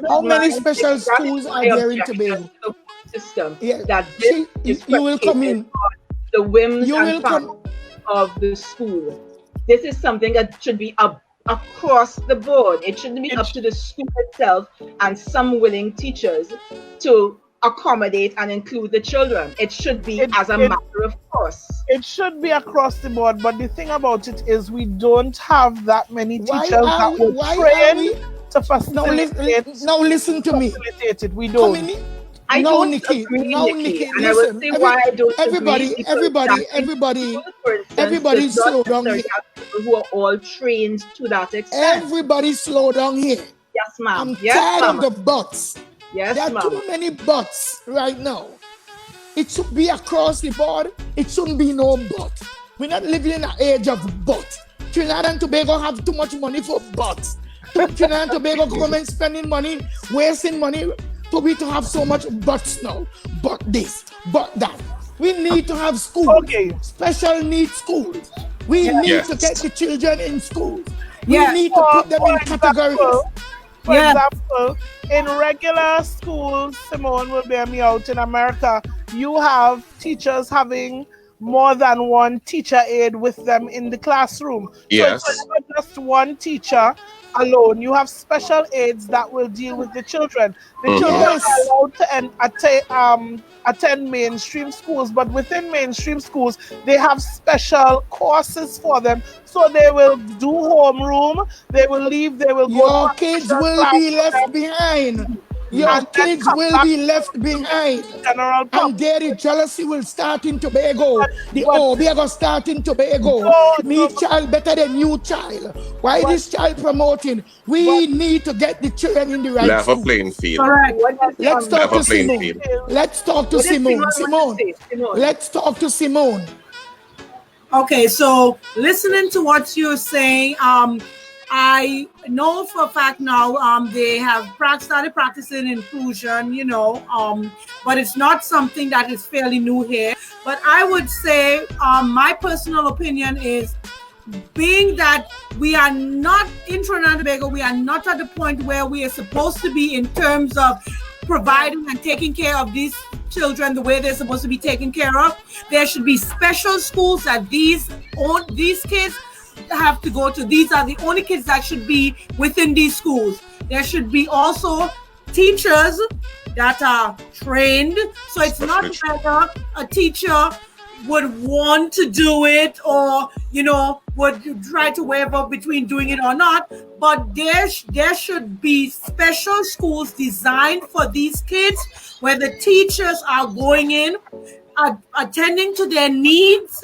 How many special schools are there in Tobago? The system Yeah, that this is you will come predicated in. on the whims You and will come. fancies of the school. This is something that should be up across the board. It shouldn't be up to the school itself and some willing teachers to accommodate and include the children. It should be as a matter of course. It should be across the board, but the thing about it is we don't have that many teachers that were trained to facilitate. Now listen to me. It. We don't. I no, don't Nikki. agree, No, Nikki. And listen. I will say why I don't agree. Everybody slow down here. People who are all trained to that extent. Everybody slow down here. Yes, ma'am. I'm tired of the buts. Yes, there are too many buts right now. It should be across the board. It shouldn't be no but. We're not living in an age of but. Trinidad and Tobago have too much money for buts. Trinidad and Tobago government spending money, wasting money for we to have so much buts now. But this, but that. We need to have schools. Okay. Special needs schools. We need to get the children in schools. We need to put them in categories. For example, in regular schools, Simone will bear me out, in America, you have teachers having more than one teacher aide with them in the classroom. Yes. So it's not just one teacher alone. You have special aides that will deal with the children. The children are allowed to attend mainstream schools, but within mainstream schools, they have special courses for them. So they will do homeroom, they will leave, they will go. Your kids will be left behind. Your kids will be left behind. And there the jealousy will start in Tobago. The Obiago start in Tobago. Me child better than you child. Why this child promoting? We need to get the children in the right Level school. playing field. Correct. Let's talk to Simone. Let's talk to Simone. Simone. Let's talk to Simone. Okay, so listening to what you're saying, I know for a fact now they have started practicing inclusion, but it's not something that is fairly new here. But I would say my personal opinion is, being that we are not in Trinidad and Tobago, we are not at the point where we are supposed to be in terms of providing and taking care of these children the way they're supposed to be taken care of. There should be special schools that these kids have to go to. These are the only kids that should be within these schools. There should be also teachers that are trained. So it's not whether a teacher would want to do it or, would try to waver between doing it or not. But there should be special schools designed for these kids where the teachers are going in, attending to their needs,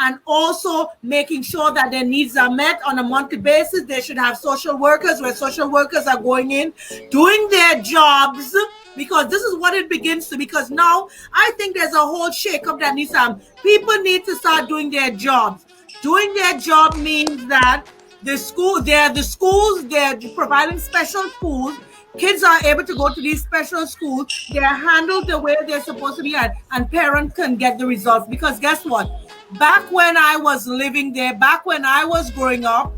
and also making sure that their needs are met on a monthly basis. They should have social workers where social workers are going in, doing their jobs, because this is what it begins to. Because now I think there's a whole shakeup that needs to happen. People need to start doing their jobs. Doing their job means that they're providing special schools. Kids are able to go to these special schools. They're handled the way they're supposed to be, and parents can get the results. Because guess what? Back when I was living there, back when I was growing up,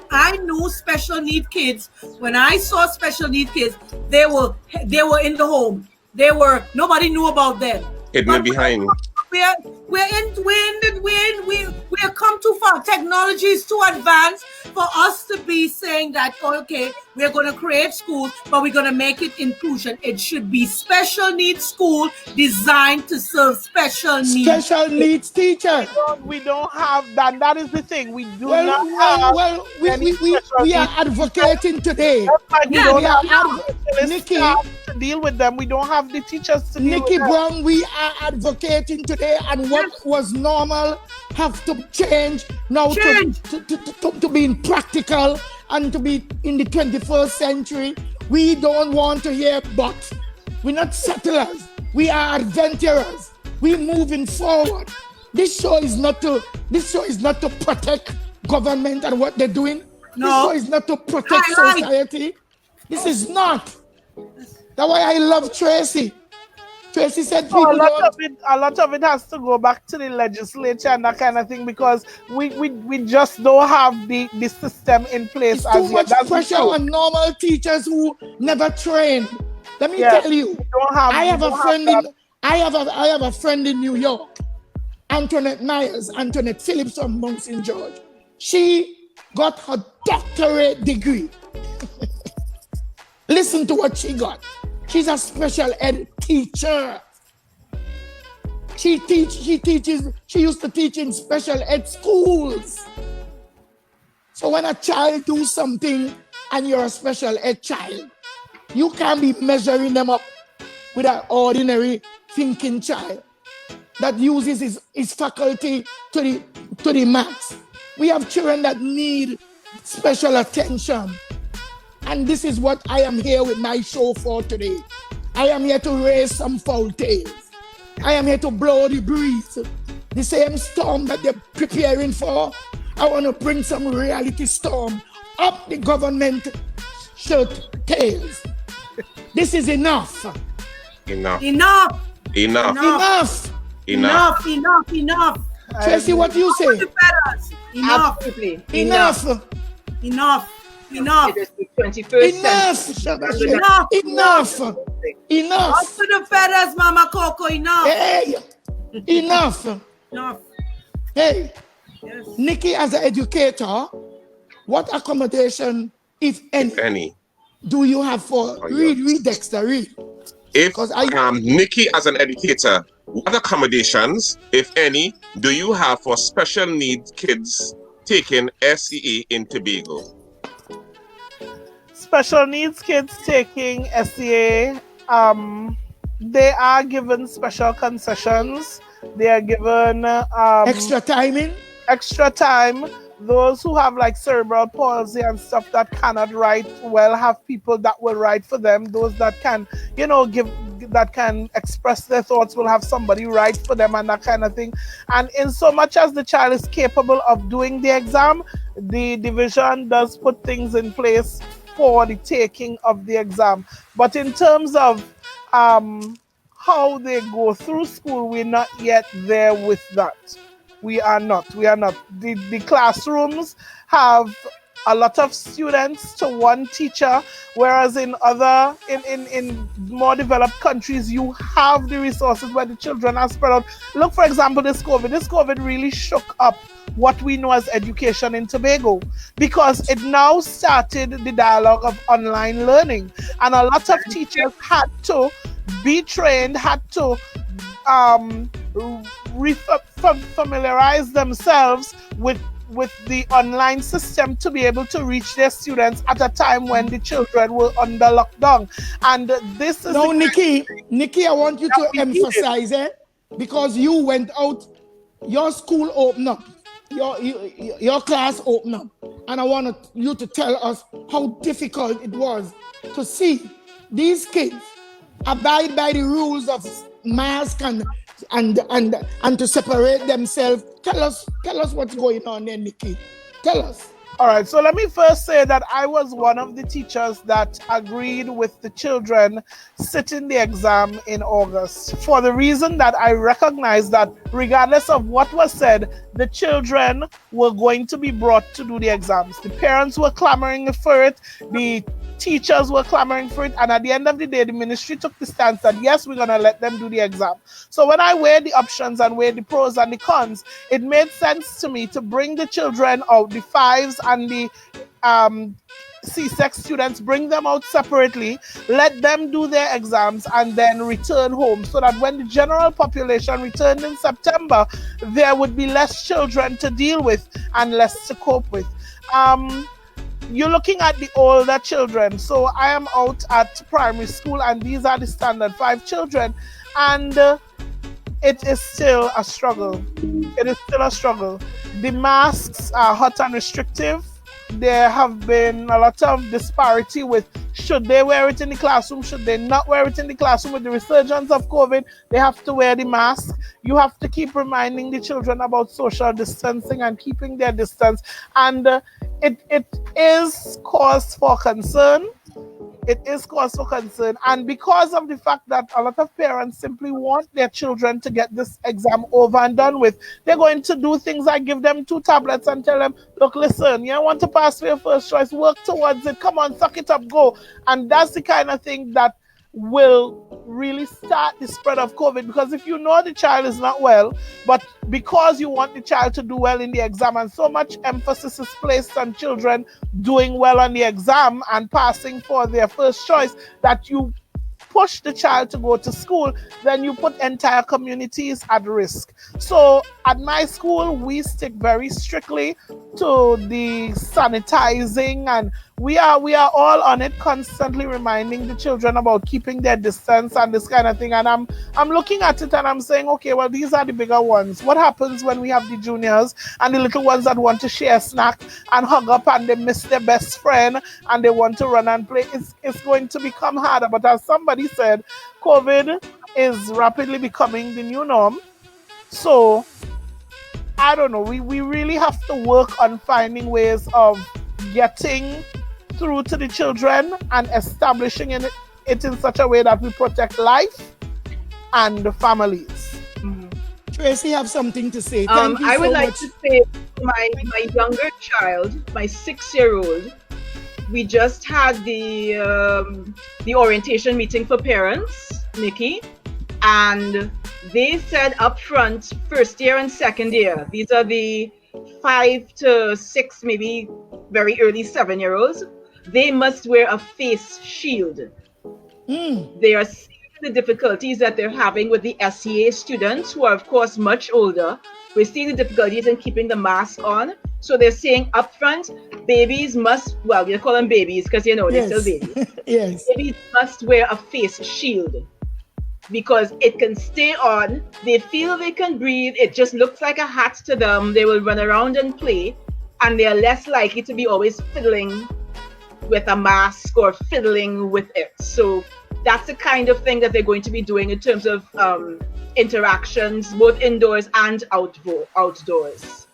I knew special need kids. When I saw special need kids, they were in the home. Nobody knew about them. Hidden behind. We're come too far. Technology is too advanced for us to be saying that, okay, we're going to create schools, but we're going to make it inclusion. It should be special needs school designed to serve special needs teachers. We don't have that. That is the thing. We do not have. Well, we are advocating today. Nikki, to deal with them. We don't have the teachers to deal Nikki with Brown, we are advocating today, and what was normal have to change now to be practical and to be in the 21st century. We don't want to hear but. We're not settlers. We are adventurers. We're moving forward. This show is not to protect government and what they're doing. No. This show is not to protect society. This is not. That's why I love Tracy. Tracy said So people don't. a lot of it has to go back to the legislature and that kind of thing because we just don't have the system in place It's as too yet. much That's the pressure truth. on normal teachers who never trained. Let me Yes, tell you, we don't have, I we have a don't friend have in I have a friend in New York, Antoinette Myers, Antoinette Phillips from Mount St. George. She got her doctorate degree. Listen to what she got. She's a special ed teacher. She used to teach in special ed schools. So when a child do something and you're a special ed child, you can't be measuring them up with an ordinary thinking child that uses his faculty to the max. We have children that need special attention. And this is what I am here with my show for today. I am here to raise some foul tales. I am here to blow the breeze. The same storm that they're preparing for, I want to bring some reality storm up the government shirt tails. This is enough. Enough. Tracy, what you say? Enough. Absolutely. Enough. Enough. It is the 21st Enough. century. Enough. Enough. Up to the feathers, Mama Coco. Enough. Hey. Enough. Enough. Hey. Yes. Nikki, as an educator, what accommodation, if any, do you have for read Dexter, read? If Nikki, as an educator, what accommodations, if any, do you have for special needs kids taking SEA in Tobago? special needs kids taking SEA, they are given special concessions. They are given extra timing, extra time. Those who have like cerebral palsy and stuff that cannot write well have people that will write for them. Those that can, that can express their thoughts will have somebody write for them and that kind of thing. And in so much as the child is capable of doing the exam, the division does put things in place for the taking of the exam. But in terms of how they go through school, we're not yet there with that. We are not. The classrooms have a lot of students to one teacher, whereas in more developed countries, you have the resources where the children are spread out. Look, for example, this COVID really shook up what we know as education in Tobago, because it now started the dialogue of online learning, and a lot of teachers had to be trained, had to familiarize themselves with the online system to be able to reach their students at a time when the children were under lockdown. And this is now, Nikki, I want you to emphasize it, because you went out, your school opened up, your class opened up, and I want you to tell us how difficult it was to see these kids abide by the rules of mask and to separate themselves. Tell us what's going on there, Nikki. Tell us. All right, so let me first say that I was one of the teachers that agreed with the children sitting the exam in August, for the reason that I recognized that regardless of what was said, the children were going to be brought to do the exams. The parents were clamoring for it, the teachers were clamoring for it, and at the end of the day, the ministry took the stance that yes, we're going to let them do the exam. So when I weighed the options and weighed the pros and the cons, it made sense to me to bring the children out, the fives and the C-Sec students, bring them out separately, let them do their exams, and then return home, so that when the general population returned in September, there would be less children to deal with and less to cope with. You're looking at the older children. So I am out at primary school, and these are the standard 5 children, and it is still a struggle. The masks are hot and restrictive. There have been a lot of disparity with should they wear it in the classroom, should they not wear it in the classroom. With the resurgence of COVID, they have to wear the mask. You have to keep reminding the children about social distancing and keeping their distance. And it is cause for concern. it is cause for concern. And because of the fact that a lot of parents simply want their children to get this exam over and done with, they're going to do things like give them 2 tablets and tell them, look, listen, you want to pass for your first choice, work towards it, come on, suck it up, go. And that's the kind of thing that will really start the spread of COVID, because if you know the child is not well, but because you want the child to do well in the exam, and so much emphasis is placed on children doing well on the exam and passing for their first choice, that you push the child to go to school, then you put entire communities at risk. So at my school, we stick very strictly to the sanitizing, and we are all on it, constantly reminding the children about keeping their distance and this kind of thing. And I'm looking at it and I'm saying, okay, well, these are the bigger ones. What happens when we have the juniors and the little ones that want to share a snack and hug up and they miss their best friend and they want to run and play? It's going to become harder. But as somebody said, COVID is rapidly becoming the new norm. So I don't know. We really have to work on finding ways of getting through to the children and establishing it in such a way that we protect life and the families. Tracy have something to say. Thank you I would so like much. to say my younger child, my 6-year-old, we just had the orientation meeting for parents, Nikki, and they said up front, first year and second year, these are the 5 to 6, maybe very early 7-year-olds, they must wear a face shield. They are seeing the difficulties that they're having with the SEA students, who are of course much older. We're seeing the difficulties in keeping the mask on. So they're saying upfront, babies must, well, we call them babies because they're still babies. Yes. Babies must wear a face shield because it can stay on. They feel they can breathe. It just looks like a hat to them. They will run around and play, and they are less likely to be always fiddling with a mask or fiddling with it. So that's the kind of thing that they're going to be doing in terms of interactions, both indoors and outdoors.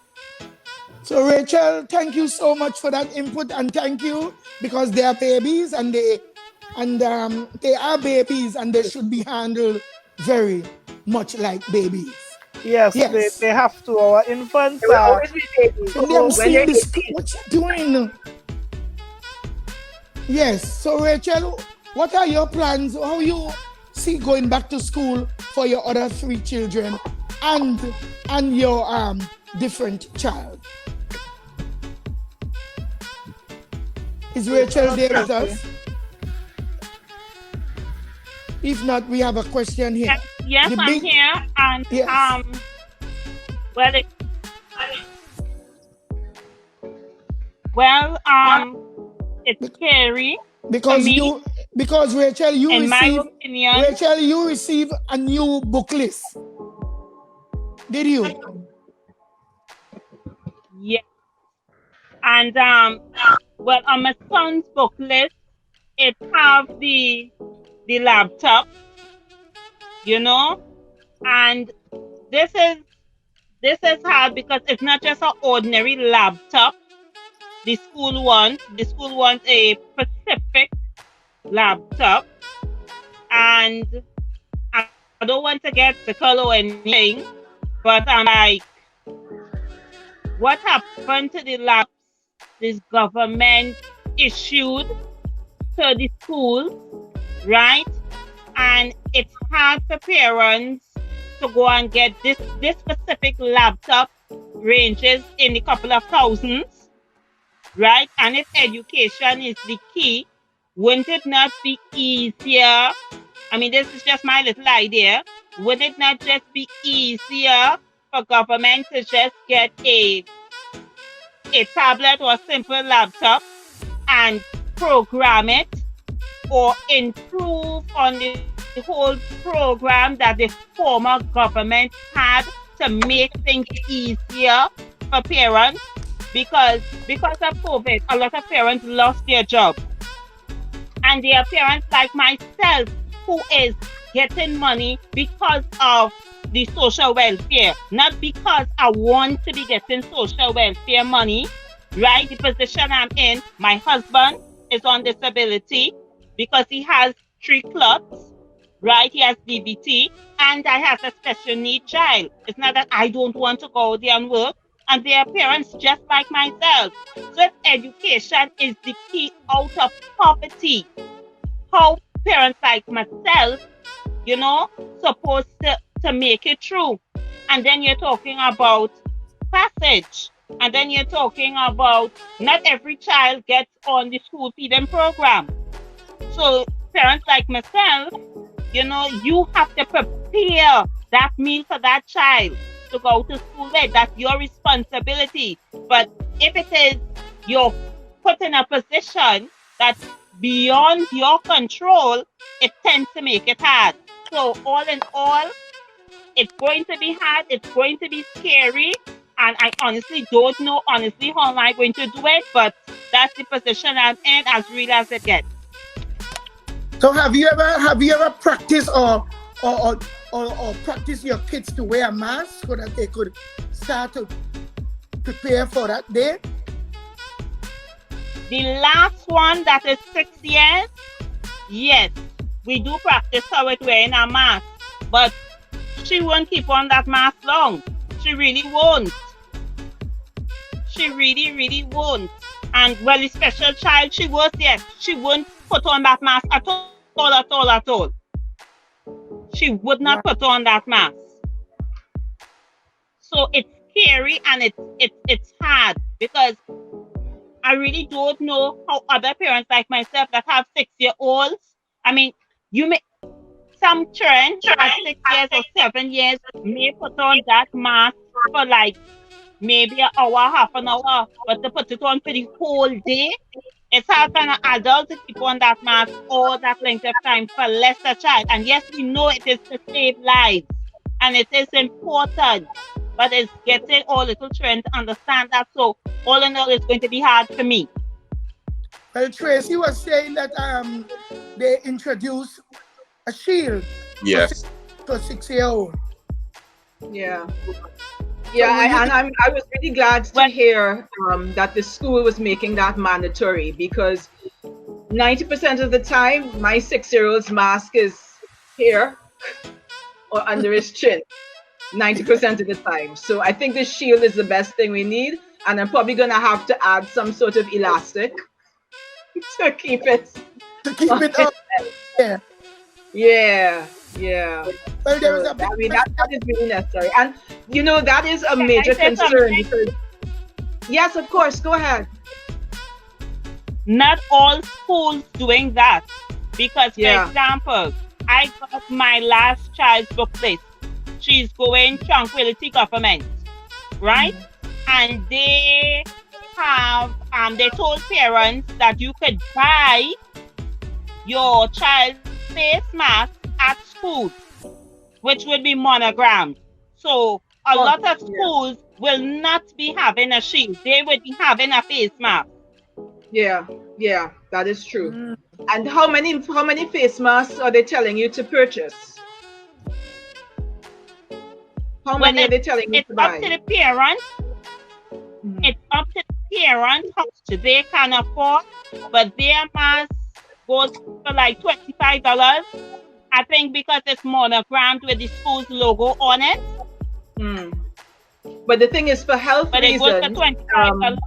So Rachel, thank you so much for that input, and thank you, because they are babies and they are babies and they should be handled very much like babies. Yes. They have to. Our infants They will are... always be babies. So I'm When seeing they're this. 18, What you doing? Yes. So Rachel, what are your plans? How you see going back to school for your other 3 children and your different child? Is Rachel there with us? If not, we have a question here. Yes, I'm here, and Yes. It's scary Because for me. because Rachel, In my opinion, you receive a new book list. Did you? yes. And on my son's book list, it have the laptop, and this is hard because it's not just an ordinary laptop. The school wants a specific laptop, and I don't want to get sickle or anything, but I'm like, what happened to the laptops this government issued to the schools, right? And it's hard for parents to go and get this specific laptop, ranges in a couple of thousands, right? And if education is the key, wouldn't it not be easier? I mean, this is just my little idea. Would it not just be easier for government to just get a tablet or a simple laptop and program it, or improve on the whole program that the former government had to make things easier for parents? Because of COVID, a lot of parents lost their job. And there are parents like myself who is getting money because of the social welfare, not because I want to be getting social welfare money, right? The position I'm in, my husband is on disability, because he has 3 clubs, right? He has DBT, and I have a special need child. It's not that I don't want to go there and work, and their parents just like myself. So if education is the key out of poverty, how parents like myself, supposed to make it through? And then you're talking about passage. And then you're talking about not every child gets on the school feeding program. So parents like myself, you have to prepare that meal for that child to go to school with. That's your responsibility. But if it is you're put in a position that's beyond your control, it tends to make it hard. So all in all, it's going to be hard, it's going to be scary, and I honestly don't know how am I going to do it, but that's the position I'm in, as real as it gets. So have you ever practiced or practice your kids to wear a mask so that they could start to prepare for that day? The last one that is 6 years, yes, we do practice how it wearing a mask, but she won't keep on that mask long. She really won't. She really, really won't. And well, the special child she was, yes, she won't put on that mask at all. She would not put on that mask. So it's scary and it's hard because I really don't know how other parents like myself that have 6-year-olds. I mean, some children at 6 years or 7 years may put on that mask for like maybe an hour, half an hour, but to put it on for the whole day, it's hard for an adult to keep on that mask all that length of time for less a child. And yes, we know it is to save lives and it is important, but it's getting all little children to understand that. So all in all, it's going to be hard for me. Well, Tracy was saying that they introduced a shield. Yes. For 6-year-old. Yeah. Yeah, I was really glad to hear that the school was making that mandatory, because 90% of the time my 6-year-old's mask is here or under his chin. 90% of the time. So I think the shield is the best thing we need, and I'm probably gonna have to add some sort of elastic to keep it up. Yeah. Well, there was a that is really necessary, and that is a major concern because, yes, of course, go ahead. Not all schools doing that, because for example, I got my last child's book list. She's going Tranquility Government, right? And they have they told parents that you could buy your child's face mask at school, which would be monogrammed. So a lot of schools will not be having a shield. They would be having a face mask. Yeah, that is true. And how many face masks are they telling you to purchase? How many are they telling you to buy? It's up to the parent. It's up to the parent how much they can afford, but their mask goes for like $25. I think because it's monogrammed with the school's logo on it. But the thing is, for health reasons, it goes for $25.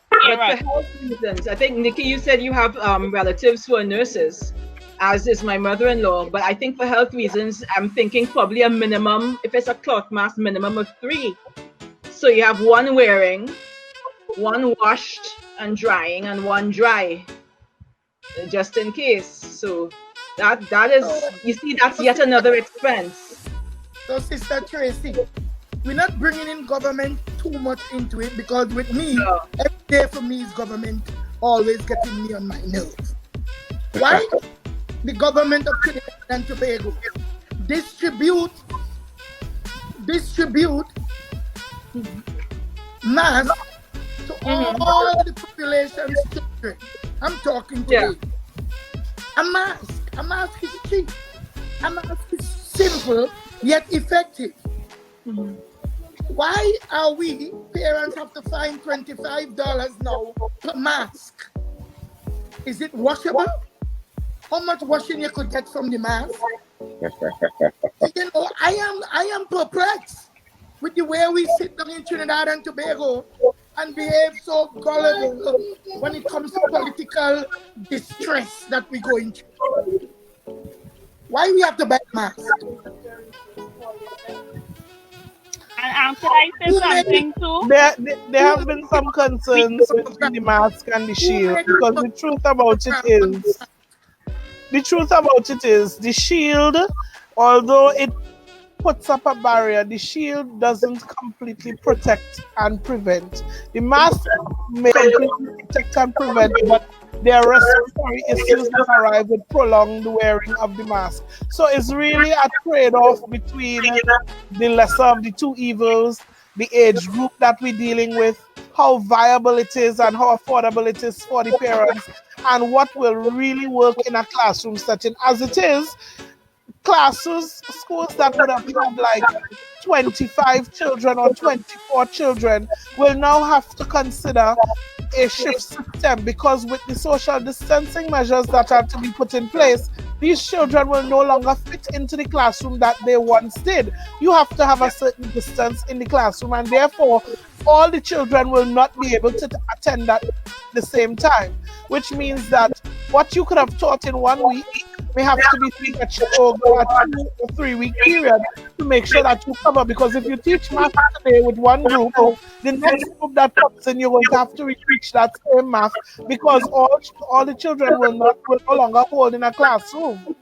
But for health reasons, I think, Nikki, you said you have relatives who are nurses, as is my mother-in-law. But I think for health reasons, I'm thinking probably a minimum, if it's a cloth mask, minimum of 3. So you have one wearing, one washed and drying, and one dry, just in case. So that is, you see, that's yet another expense. So, Sister Tracy, we're not bringing in government too much into it, because with me, every day for me is government always getting me on my nerves. Why? The government of Trinidad and Tobago distribute masks to all the population's children. I'm talking today. A mask is cheap. A mask is simple yet effective. Why are we parents have to find $25 now per mask? Is it washable? how much washing you could get from the mask. I am perplexed with the way we sit down in Trinidad and Tobago and behave so gullible when it comes to political distress that we're going through. Why we have to buy masks? And can I say something too? There have been some concerns with the mask and the shield, because the truth about it is the shield, although it puts up a barrier, the shield doesn't completely protect and prevent. The mask may completely protect and prevent, but there are respiratory issues that arrive with prolonged wearing of the mask. So it's really a trade-off between the lesser of the two evils, the age group that we're dealing with, how viable it is and how affordable it is for the parents, and what will really work in a classroom setting. As it is, schools that would have had like 25 children or 24 children will now have to consider a shift system, because with the social distancing measures that are to be put in place, these children will no longer fit into the classroom that they once did. You have to have a certain distance in the classroom, and therefore all the children will not be able to attend at the same time, which means that what you could have taught in 1 week may have to be teach over a 2 or 3 week period to make sure that you cover. Because if you teach math today with one group, the next group that comes in, you're going to have to teach that same math, because all the children will no longer hold in a classroom.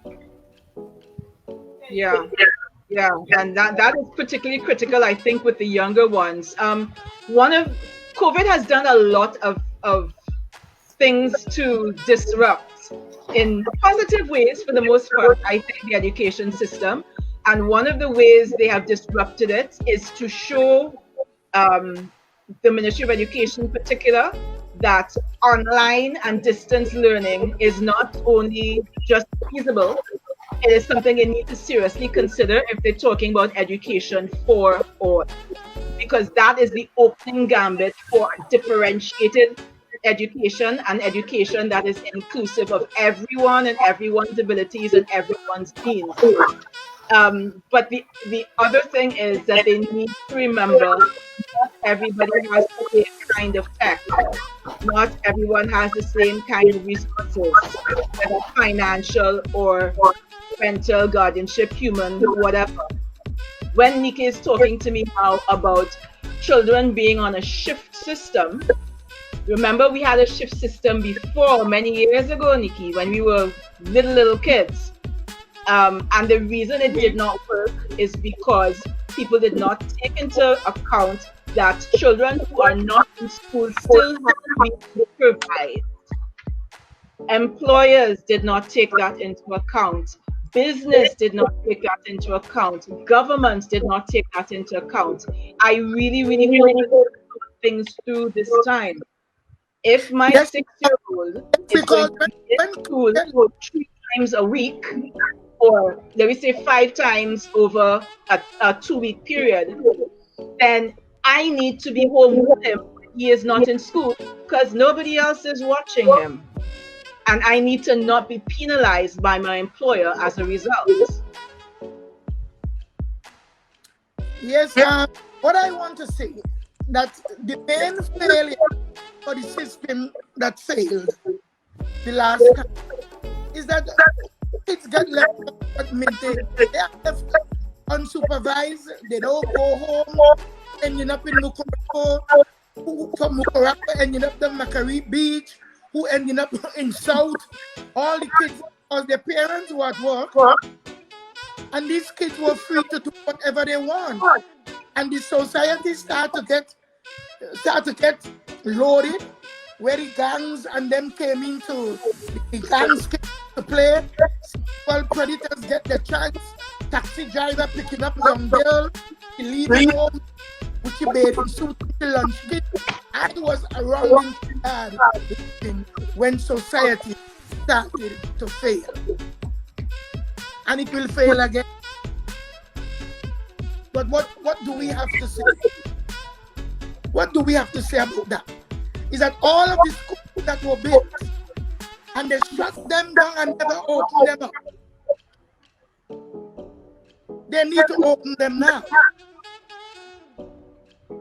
Yeah, and that is particularly critical, I think, with the younger ones. COVID has done a lot of things to disrupt in positive ways, for the most part, I think, the education system. And one of the ways they have disrupted it is to show the Ministry of Education in particular that online and distance learning is not only just feasible, it is something they need to seriously consider if they're talking about education for all. Because that is the opening gambit for differentiated education, and education that is inclusive of everyone and everyone's abilities and everyone's needs. But the other thing is that they need to remember not everybody has the same kind of tech. Not everyone has the same kind of resources, whether financial or parental, guardianship, human, whatever. When Nikki is talking to me now about children being on a shift system, remember we had a shift system before, many years ago, Nikki, when we were little kids. And the reason it did not work is because people did not take into account that children who are not in school still have to be supervised. Employers did not take that into account. Business did not take that into account. Governments did not take that into account. I really want to things through this time. If my 6-year-old is going to be in school 3 times a week, or let me say 5 times over a 2-week period, then I need to be home with him when he is not in school, because nobody else is watching him. And I need to not be penalized by my employer as a result. Yes, what I want to say, that the main failure for the system that failed the last time is that kids get left admitted. They are left unsupervised. They don't go home, ending up in Mukurako, who from Mukurako ending up in Macquarie Beach, who ending up in South. All the kids, because their parents were at work, and these kids were free to do whatever they want. And the society start to get loaded, where the gangs and them came into the gangs came to play. Well, predators get the chance. Taxi driver picking up young girl, leaving home with your bathing suit, lunch kit. I was around in when society started to fail, and it will fail again. But what do we have to say? What do we have to say about that? Is that all of the schools that were built and they shut them down and never open them up. They need to open them now.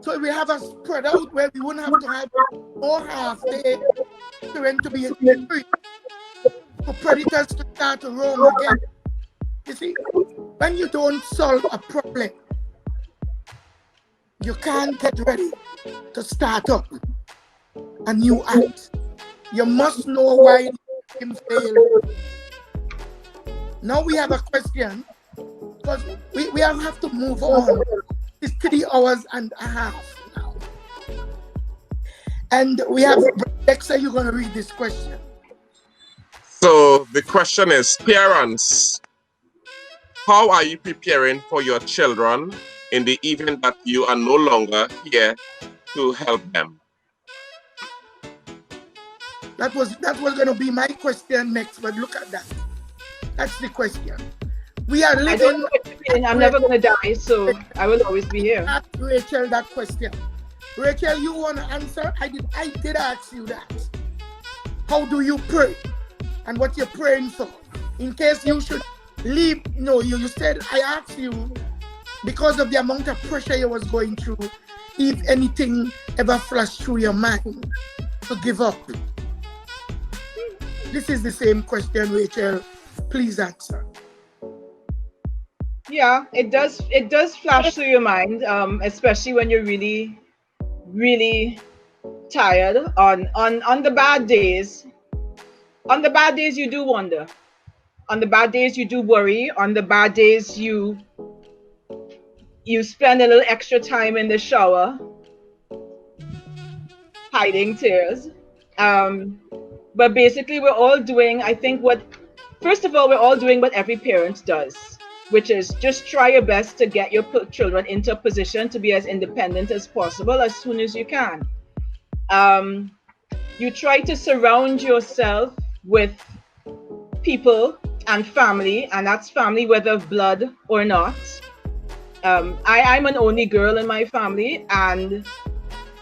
So we have a spread out where we wouldn't have to have no half day children to be in the street for predators to start to roam again. You see, when you don't solve a problem, you can't get ready to start up a new act. You must know why him failed. Now we have a question, because we have to move on. It's 3 hours and a half now. And we have Alexa, you're going to read this question. So the question is, parents, how are you preparing for your children in the event that you are no longer here to help them? That was going to be my question next, but look at that. That's the question. We are living. I don't know what you mean. I'm never going to die, so I will always be here. Ask Rachel that question. Rachel, you want to answer? I did ask you that. How do you pray? And what you're praying for? In case you should leave. No, you said, I asked you, because of the amount of pressure you was going through, if anything ever flashed through your mind to give up. This is the same question, Rachel. Please answer. Yeah, it does flash through your mind, especially when you're really, really tired. On the bad days. On the bad days, you do wonder. On the bad days, you do worry. On the bad days, you spend a little extra time in the shower, hiding tears. But basically, we're all doing, I think first of all, we're all doing what every parent does, which is just try your best to get your children into a position to be as independent as possible as soon as you can. You try to surround yourself with people and family, and that's family whether of blood or not. I'm an only girl in my family, and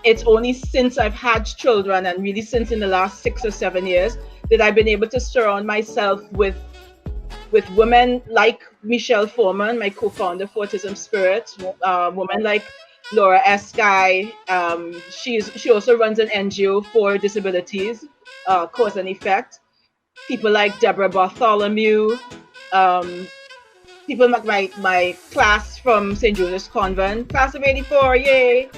it's only since I've had children, and really since in the last 6 or 7 years, that I've been able to surround myself with women like Michelle Foreman, my co-founder for Autism Spirit, women like Laura Eskai. She also runs an NGO for disabilities, Cause and Effect. People like Deborah Bartholomew, people like my class from St. Joseph's Convent, class of 84, yay!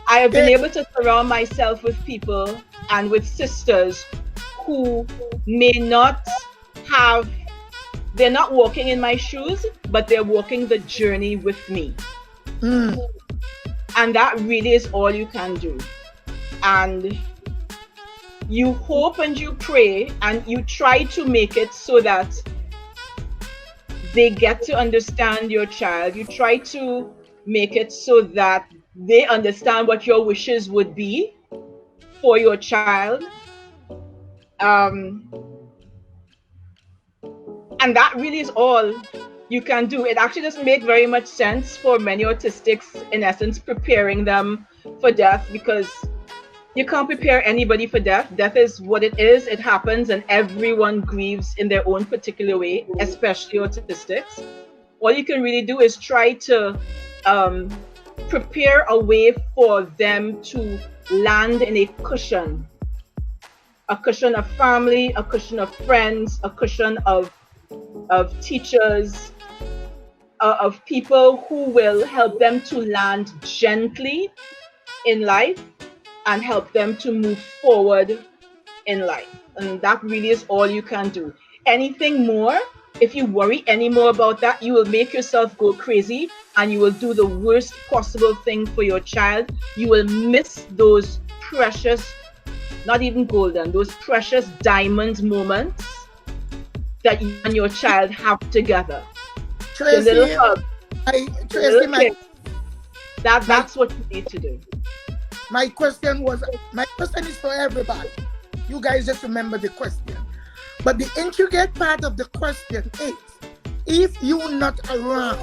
I have been able to surround myself with people and with sisters who may not have, they're not walking in my shoes, but they're walking the journey with me. And that really is all you can do. And you hope and you pray and you try to make it so that they get to understand your child. You try to make it so that they understand what your wishes would be for your child. And that really is all you can do. It actually doesn't make very much sense for many autistics, in essence, preparing them for death, because you can't prepare anybody for death. Death is what it is. It happens, and everyone grieves in their own particular way, especially autistics. All you can really do is try to prepare a way for them to land in a cushion of family, a cushion of friends, a cushion of teachers, of people who will help them to land gently in life and help them to move forward in life. And that really is all you can do. Anything more, if you worry any more about that, you will make yourself go crazy and you will do the worst possible thing for your child. You will miss those precious, not even golden, those precious diamond moments that you and your child have together. Tracy, the little hug, that's what you need to do. My question is for everybody. You guys just remember the question. But the intricate part of the question is, if you're not around,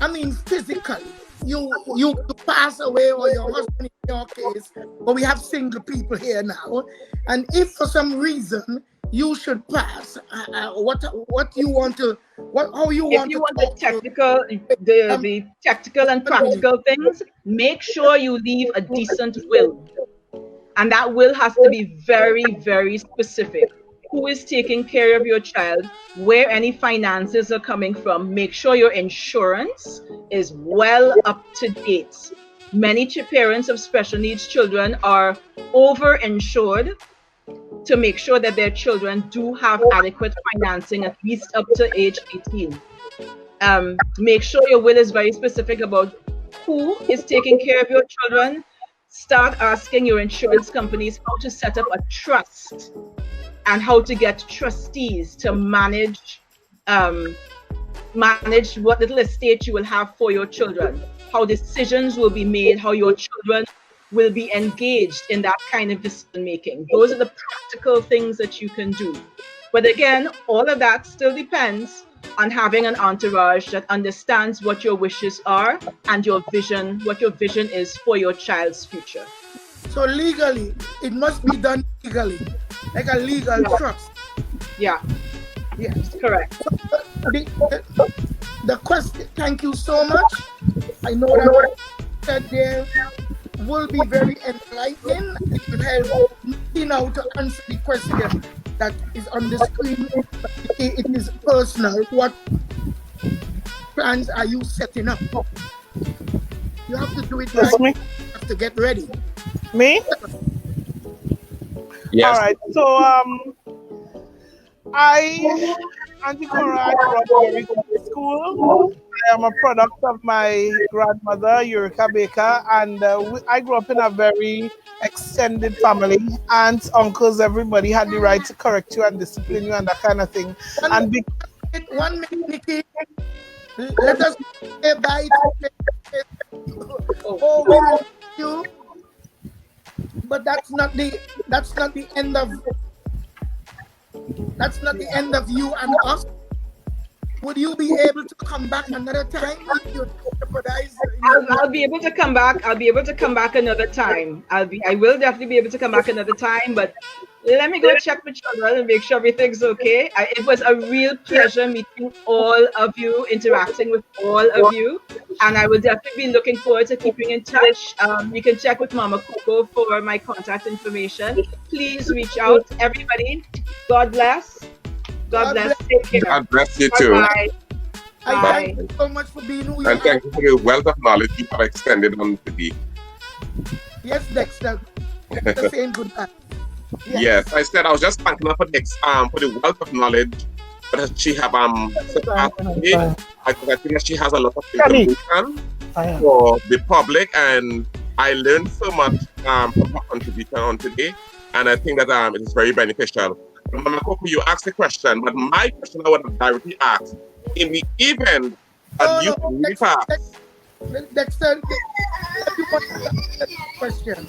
I mean physically, you pass away, or your husband in your case, but we have single people here now, and if for some reason you should pass? What you want to how you If want you to want the talk to technical, them? the tactical and practical things, make sure you leave a decent will. And that will has to be very, very specific. Who is taking care of your child? Where any finances are coming from? Make sure your insurance is well up to date. Many parents of special needs children are over insured to make sure that their children do have adequate financing at least up to age 18. Make sure your will is very specific about who is taking care of your children. Start asking your insurance companies how to set up a trust and how to get trustees to manage what little estate you will have for your children, how decisions will be made, how your children will be engaged in that kind of decision making. Those are the practical things that you can do. But again, all of that still depends on having an entourage that understands what your wishes are and your vision, what your vision is for your child's future. So legally, it must be done legally, like a legal trust. Yeah. Yes, Correct. So the question. Thank you so much. I know that there will be very enlightening. It will help me now to answer the question that is on the screen. It is personal. What plans are you setting up? You have to do it right. You have to get ready. Me? Yes. All right. So Auntie Cora, I grew up very good in school. I am a product of my grandmother, Eureka Baker, and I grew up in a very extended family. Aunts, uncles, everybody had the right to correct you and discipline you and that kind of thing. One minute, Nikki. Let us say bye to oh, we love you. But that's not the end of you and us. Would you be able to come back another time if you jeopardize? I'll be able to come back. I'll be able to come back another time. I will definitely be able to come back another time. But let me go check with children and make sure everything's okay. It was a real pleasure meeting all of you, interacting with all of you, and I will definitely be looking forward to keeping in touch. You can check with Mama Coco for my contact information. Please reach out, everybody. God bless. God bless. Take care. God bless you too. Bye. I thank you so much for being who you And are. thank you for the wealth of knowledge you have extended on today. Yes, Dexter. The same goodbye. Yes, I said I was just thanking her for the wealth of knowledge that she have surpassed me. I think that she has a lot of information for the public, and I learned so much from her contribution on today, and I think that it is very beneficial. Mama Coco, you asked the question, but my question I would have directly asked, in the event that you really pass. Dexter, question.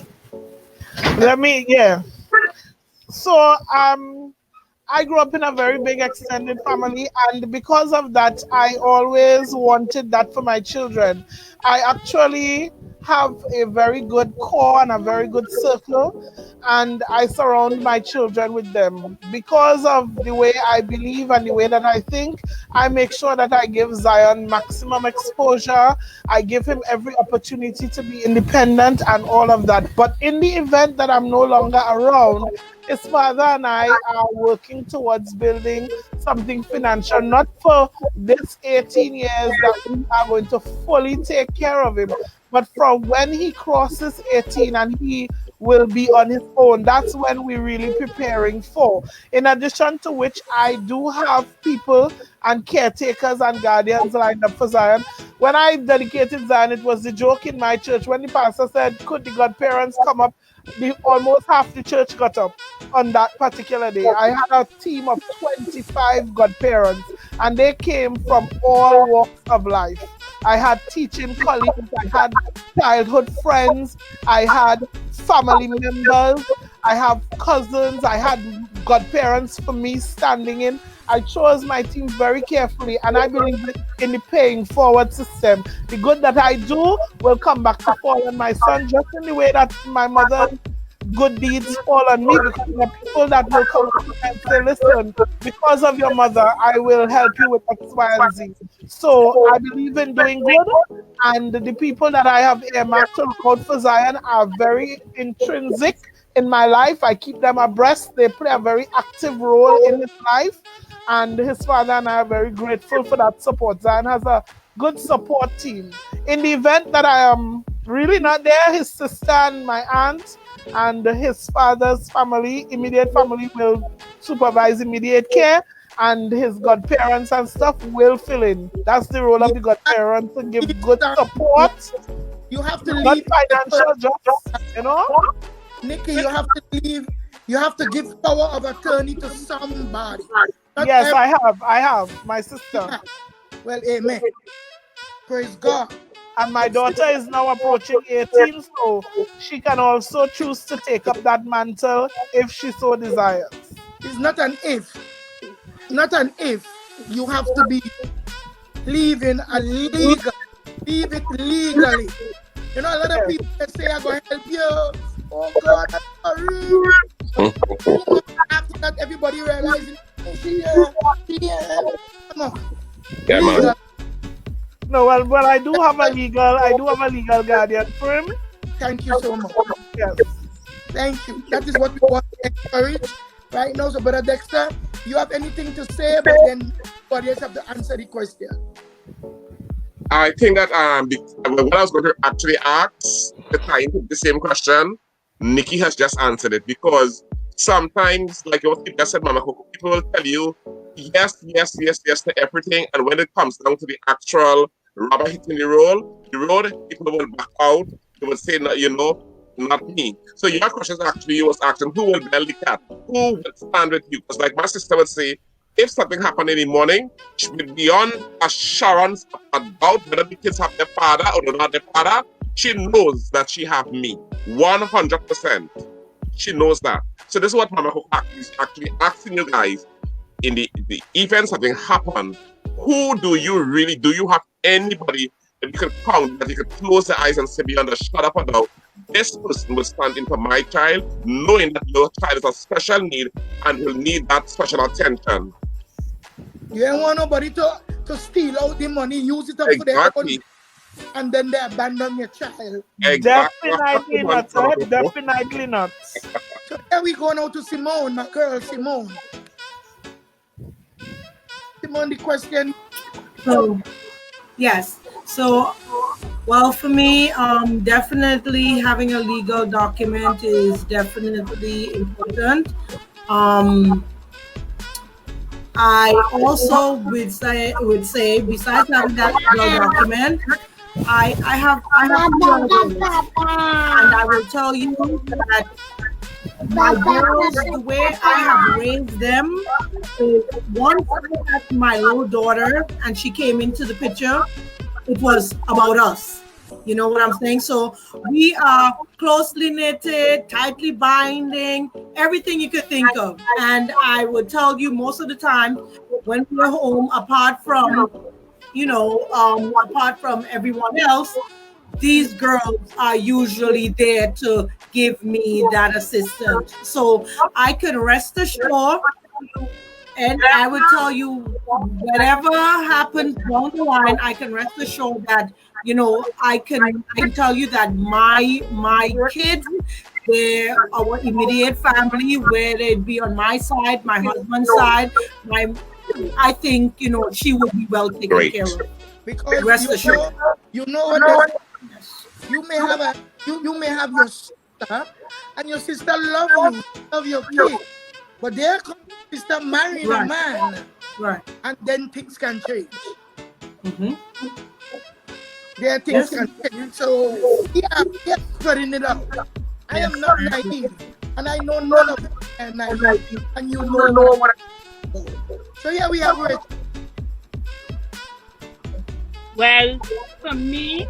So I grew up in a very big extended family, and because of that, I always wanted that for my children. I actually have a very good core and a very good circle, and I surround my children with them. Because of the way I believe and the way that I think, I make sure that I give Zion maximum exposure. I give him every opportunity to be independent and all of that. But in the event that I'm no longer around, his father and I are working towards building something financial, not for this 18 years that we are going to fully take care of him, but from when he crosses 18 and he will be on his own, that's when we're really preparing for. In addition to which, I do have people and caretakers and guardians lined up for Zion. When I dedicated Zion, it was the joke in my church. When the pastor said, could the godparents come up, almost half the church got up on that particular day. I had a team of 25 godparents, and they came from all walks of life. I had teaching colleagues, I had childhood friends, I had family members, I have cousins, I had godparents for me standing in. I chose my team very carefully, and I believe in the paying forward system. The good that I do will come back to fall on my son, just in the way that my mother good deeds fall on me, because there are people that will come to me and say, listen, because of your mother, I will help you with X, Y, and Z. So I believe in doing good, and the people that I have earmarked to look out for Zion are very intrinsic in my life. I keep them abreast. They play a very active role in his life, and his father and I are very grateful for that support. Zion has a good support team. In the event that I am really not there, his sister and my aunt and his father's family, immediate family, will supervise immediate care, and his godparents and stuff will fill in. That's the role of the godparents, to give good support. You have to Not leave financial, just, you know? Nikki, you have to leave. You have to give power of attorney to somebody. Yes, I have. My sister. Well, amen. Praise God. And my daughter is now approaching 18, so she can also choose to take up that mantle if she so desires. It's not an if. Not an if. You have to be leaving a legal. Leave it legally. You know, a lot of people that say, I'm going to help you. Oh, God, I'm sorry. After that, everybody realizes, come on. Yeah, man. No, well, I do have a legal guardian for him. Thank you so much. Yes. Thank you. That is what we want to encourage right now. So, Brother Dexter, you have anything to say, but then everybody else have to answer the question. I think that what I was going to actually ask, the same question, Nikki has just answered it, because sometimes, like what you just said, Mama Coco, people will tell you yes to everything, and when it comes down to the actual rubber hitting the road, people will back out. They will say, no, you know, not me. So your question actually, you was asking, who will bail the cat? Who will stand with you? Because like my sister would say, if something happened in the morning, she would be beyond assurance about whether the kids have their father or not their father. She knows that she have me, 100%. She knows that. So this is what Mama Coco is actually asking you guys. In the event something happened, who do you have anybody that you could count, that you could close the eyes and say beyond a shadow of a doubt, this person will stand in for my child, knowing that your child is a special need and will need that special attention. You don't want nobody to steal out the money, use it up for their own, and then they abandon your child. Exactly. Definitely not, sir. Definitely not. So here we go now to Simone, my girl, Simone. Simone, the question. So, yes. So, well, for me, definitely having a legal document is definitely important. I also would say, besides having that legal document, I have girls, and I will tell you that my girls, the way I have raised them, is once I had my little daughter and she came into the picture, it was about us. You know what I'm saying? So we are closely knitted, tightly binding, everything you could think of. And I would tell you most of the time when we're home, apart from everyone else, these girls are usually there to give me that assistance. So I can rest assured, and I would tell you, whatever happens down the line, I can rest assured that, you know, I can tell you that my kids, they're our immediate family, where they'd be on my side, my husband's side. I think, you know, she would be well taken care of. Because rest assured. You know what? You may have your sister, and your sister love your kid, but there comes sister marrying a man, right? And then things can change. Mm-hmm. There things can change. So yeah, spreading it out. I am not naive, and I know none of them are naive, and you know what. So yeah, we have it. Well, for me,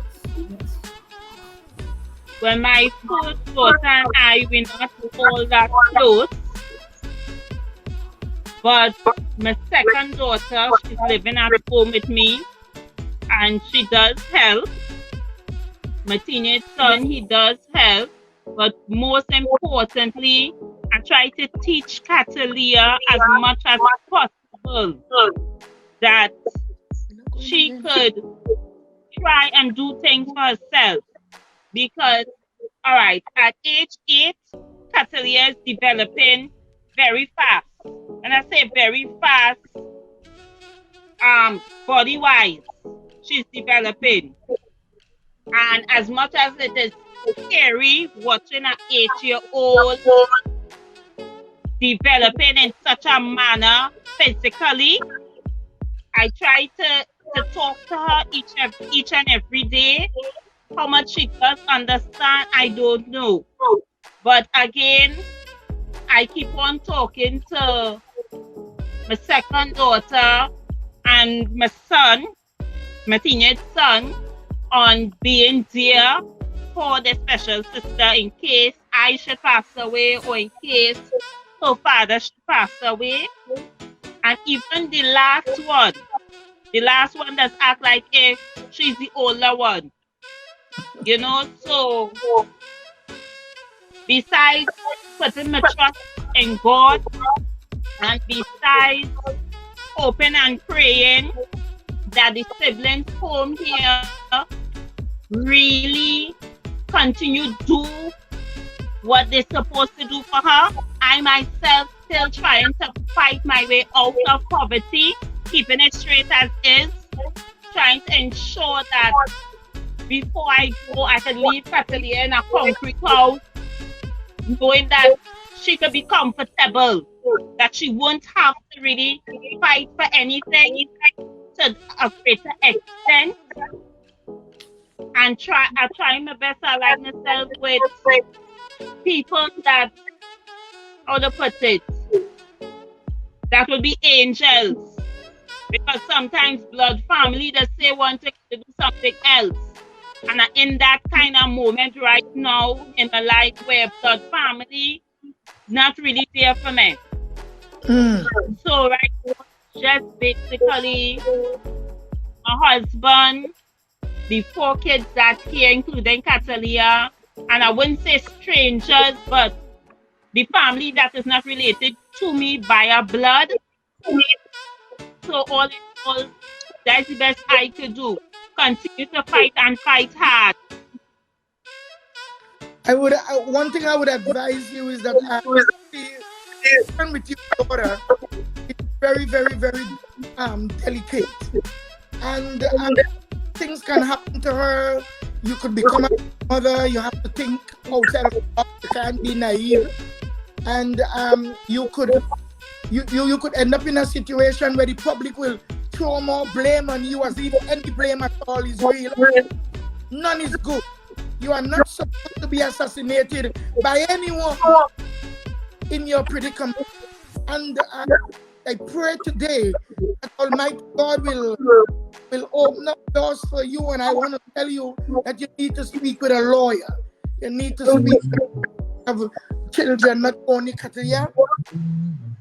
when my first daughter and I were not all that close, but my second daughter, she's living at home with me, and she does help. My teenage son, he does help. But most importantly, I try to teach Catalia as much as possible that she could try and do things for herself. Because, all right, at age 8, Catalia is developing very fast. And I say very fast, body-wise, she's developing. And as much as it is scary watching an 8-year-old developing in such a manner physically, I try to talk to her each and every day. How much she does understand, I don't know. But again, I keep on talking to my second daughter and my son, my teenage son, on being there for the special sister in case I should pass away or in case her father should pass away. And even the last one does act like if she's the older one. You know, so besides putting my trust in God and besides hoping and praying that the siblings home here really continue to do what they're supposed to do for her, I myself still trying to fight my way out of poverty, keeping it straight as is, trying to ensure that before I go, I can leave Catalia in a concrete house, knowing that she could be comfortable, that she won't have to really fight for anything to a greater extent. And I try my best to align myself with people that, how to put it, that will be angels. Because sometimes blood family does say want to do something else. And I'm in that kind of moment right now in my life where blood family is not really there for me. So right now, just basically my husband, the 4 kids that here, including Catalia, and I wouldn't say strangers, but the family that is not related to me via blood. So all in all, that's the best I could do. Continue to fight and fight hard. One thing I would advise you is that with your daughter, it's very, very, very delicate, and things can happen to her. You could become a mother. You have to think outside of the box. You can't be naive, and you could end up in a situation where the public will throw more blame on you, as if any blame at all is real. None is good. You are not supposed to be assassinated by anyone in your predicament. And I pray today that Almighty God will open up doors for you. And I want to tell you that you need to speak with a lawyer. You need to speak with children, not only Catalia,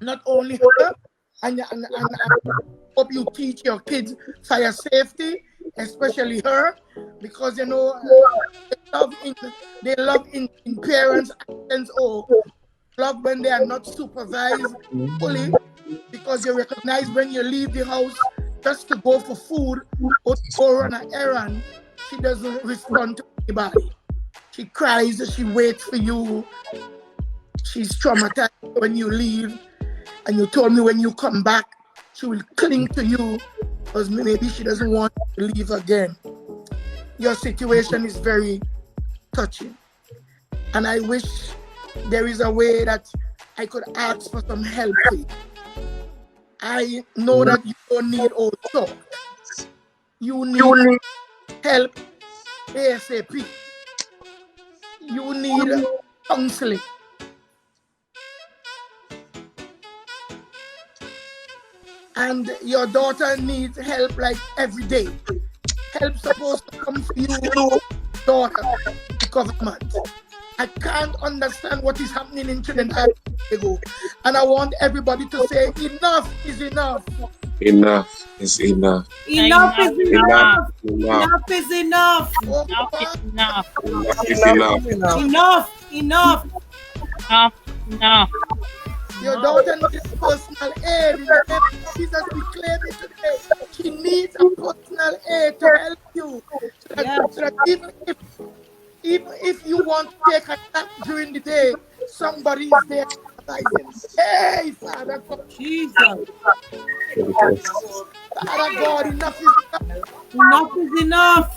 not only her, and hope you teach your kids fire safety, especially her, because you know they love in parents' actions, or love when they are not supervised fully, because you recognize when you leave the house just to go for food or to go run an errand, she doesn't respond to anybody. She cries, she waits for you. She's traumatized when you leave, and you told me when you come back, she will cling to you because maybe she doesn't want to leave again. Your situation is very touching, and I wish there is a way that I could ask for some help for you. I know that you don't need all talk. You need help ASAP. You need counseling. And your daughter needs help like every day. Help supposed to come for you, daughter, the government. I can't understand what is happening in Trinidad and Tobago. And I want everybody to say, enough is enough. Enough is enough. Enough is enough. Enough. Enough is enough. Enough is enough. Enough is enough. Enough Enough. Enough. Your daughter needs personal aid. In the name of Jesus, we claim it today. She needs a personal aid to help you. So that even if you want to take a nap during the day, somebody is there advising. Hey, Father God. Jesus. Father God, enough is enough. Enough is enough.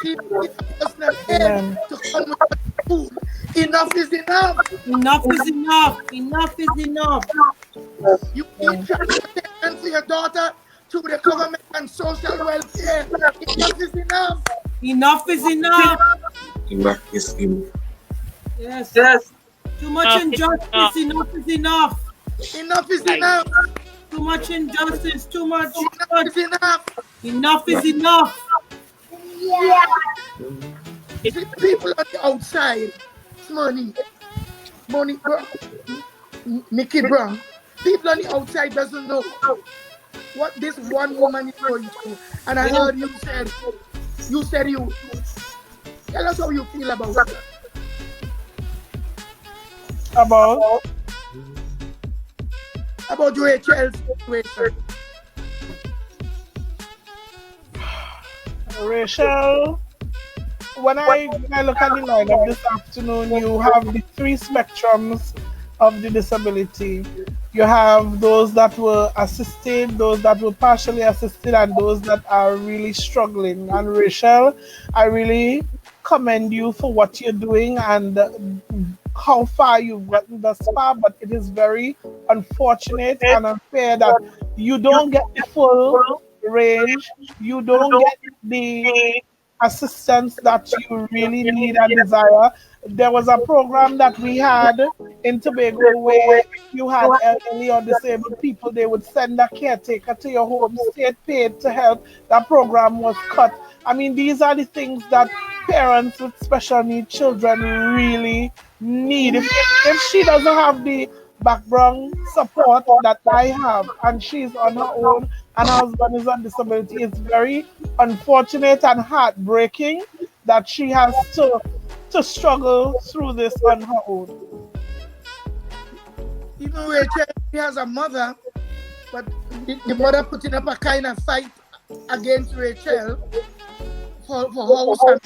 She needs a personal aid Amen. to come with her food. Enough is enough. Enough is enough. Enough is enough. You need transportation for your daughter through the government and social welfare. Enough is enough. Enough is enough. Enough is enough. Yes. Yes. Too much injustice. Enough is enough. Enough is enough. Too much injustice. Too much. Enough is enough. Enough is enough. See, people on the outside, money, Nikki Brown. People on the outside doesn't know what this one woman is going through. And I heard you said tell us how you feel about it. About Rachel's situation. Rachel, when I look at the lineup this afternoon, you have the three spectrums of the disability. You have those that were assisted, those that were partially assisted, and those that are really struggling. And Rachel, I really commend you for what you're doing and how far you've gotten thus far, but it is very unfortunate and unfair that you don't get the full range, you don't get the assistance that you really need and desire. There was a program that we had in Tobago where you had elderly or disabled people, they would send a caretaker to your home, state paid to help. That program was cut. I mean, these are the things that parents with special needs children really need. If she doesn't have the background support that I have and she's on her own and her husband is on disability, it's very unfortunate and heartbreaking that she has to struggle through this on her own. Even Rachel, she has a mother, but the mother putting up a kind of fight against Rachel for house and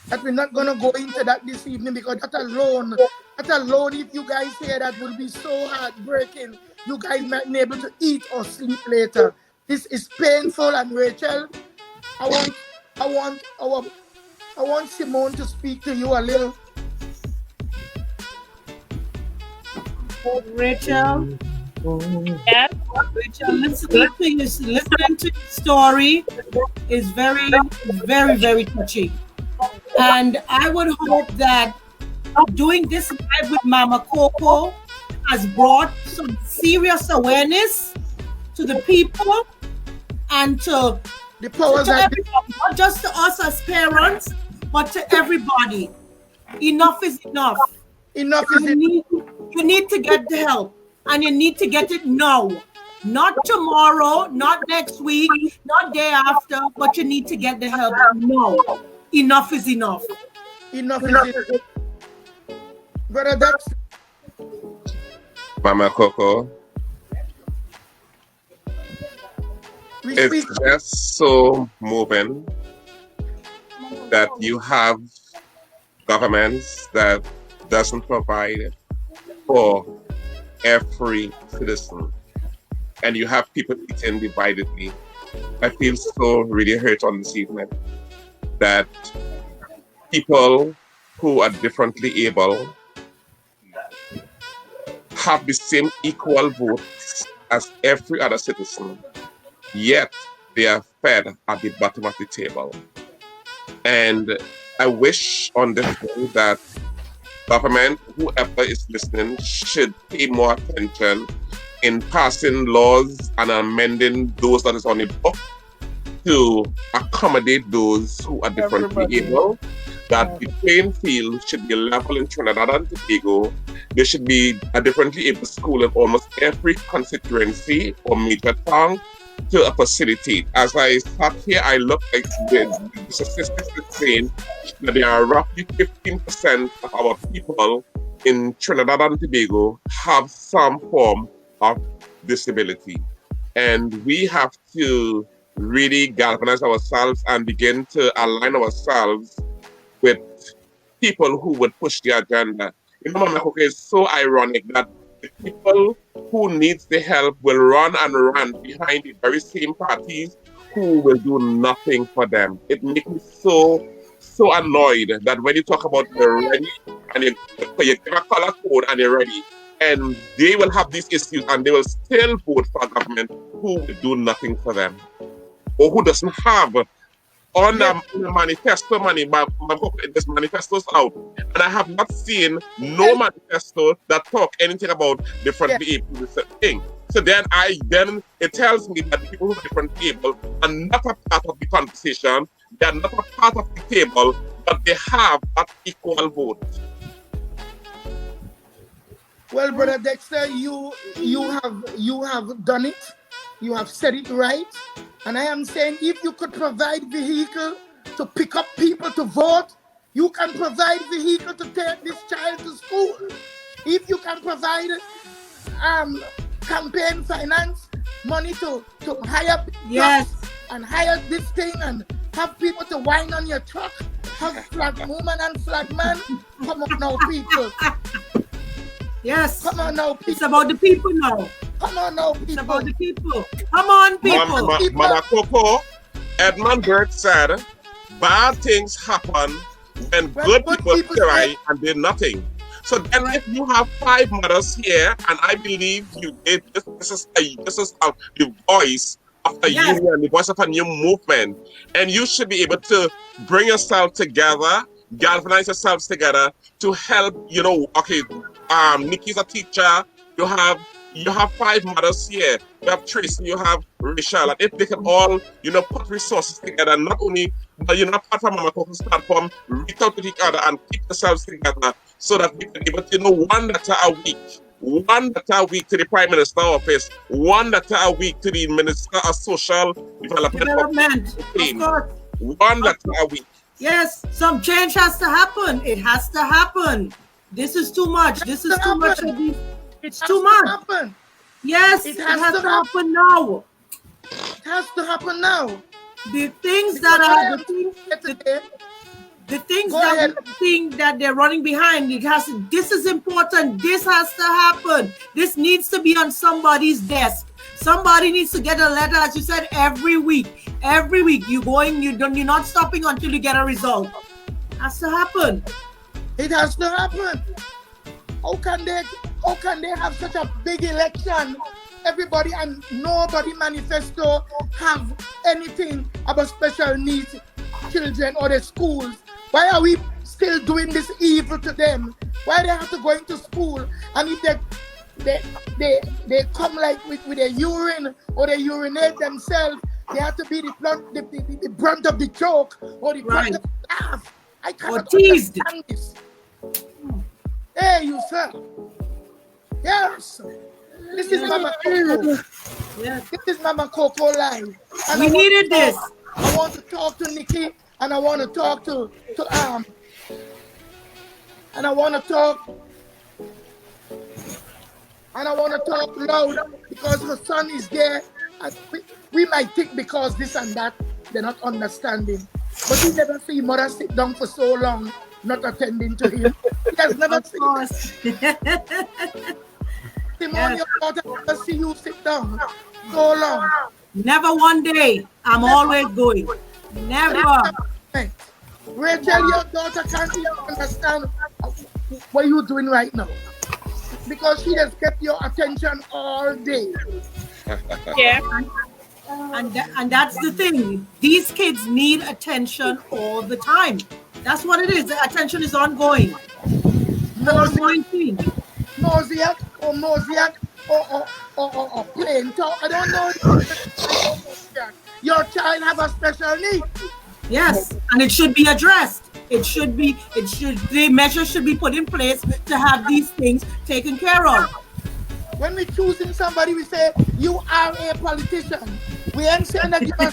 that we're not going to go into that this evening because that alone, if you guys hear that, will be so heartbreaking. You guys might not be able to eat or sleep later. This is painful, and Rachel, I want Simone to speak to you a little. Rachel. Yes. Rachel, listening to your story is very, very, very touching. And I would hope that doing this live with Mama Coco has brought some serious awareness to the people and to everybody, not just to us as parents, but to everybody. Enough is enough. Enough is enough. You need to get the help, and you need to get it now. Not tomorrow, not next week, not day after, but you need to get the help now. Enough is enough. Enough is enough. Brother Dex. Mama Coco. It's just so moving that you have governments that doesn't provide for every citizen, and you have people eating dividedly. I feel so really hurt on this evening that people who are differently able have the same equal votes as every other citizen, yet they are fed at the bottom of the table. And I wish on this day that government, whoever is listening, should pay more attention in passing laws and amending those that is on the book to accommodate those who are differently able. That the playing field should be level in Trinidad and Tobago. There should be a differently able school in almost every constituency or major town to facilitate. As I sat here, I looked like the statistics is saying that there are roughly 15% of our people in Trinidad and Tobago have some form of disability. And we have to really galvanize ourselves and begin to align ourselves with people who would push the agenda. You know, Mama Coco, it's so ironic that the people who needs the help will run and run behind the very same parties who will do nothing for them. It makes me so annoyed that when you talk about you're ready and you give a color code and you're ready, and they will have these issues and they will still vote for a government who will do nothing for them or who doesn't have on the manifesto money. This manifesto's out, and I have not seen no manifesto that talk anything about different people thing. So then it tells me that the people who are different people are not a part of the conversation. They are not a part of the table, but they have that equal vote. Well, Brother Dexter, you have done it. You have said it right. And I am saying, if you could provide vehicle to pick up people to vote, you can provide vehicle to take this child to school. If you can provide campaign finance, money to hire and hire this thing and have people to whine on your truck, have flag woman and flag man. Come on now, people. Yes. Come on now, people. It's about the people now. Come on now, people. It's about the people. Come on, people. Mama Coco, Edmund Burke said, bad things happen when good people try and did nothing. So then if you have 5 mothers here, and I believe this is the voice of a union, the voice of a new movement, and you should be able to bring yourself together, galvanize yourselves together to help, Nikki's a teacher, you have 5 mothers here, you have Tracy, you have Rachel, and if they can all, put resources together, not only, apart from Mama Coco's platform, reach out to each other and keep yourselves together so that we can be able to, 1 letter a week to the Prime Minister office, 1 letter a week to the Minister of Social Development. Of course. 1 letter a week. Yes, some change has to happen. It has to happen. This is too much. This is too much. It's too much. Yes, it has to happen now. It has to happen now. The things that are the things that we think that they're running behind, this is important. This has to happen. This needs to be on somebody's desk. Somebody needs to get a letter, as you said, every week. Every week you're not stopping until you get a result. It has to happen. It has to happen. How can they have such a big election? Everybody and nobody manifesto have anything about special needs children or the schools. Why are we still doing this evil to them? Why they have to go into school, and if they come like with a urine or they urinate themselves, they have to be the brunt of the joke or the brunt of the laugh. I cannot understand this. Hey, you sir. Yes. This is Mama Coco. Yes. This is Mama Coco live. And we needed this. I want to talk to Nikki, and I want to talk to and I want to talk loud because her son is there. And we might think because this and that they're not understanding, but we never see mother sit down for so long not attending to him. He has never seen Simone, your daughter never see you sit down so long. Never one day. I'm always going. Never. Rachel, your daughter can't even understand what you're doing right now because she has kept your attention all day. Yeah. And that's the thing. These kids need attention all the time. That's what it is. The attention is ongoing. Mosaic or plain talk. I don't know. Your child have a special need. Yes, and it should be addressed. The measures should be put in place to have these things taken care of. When we choosing somebody, we say, you are a politician. We ain't saying that you are.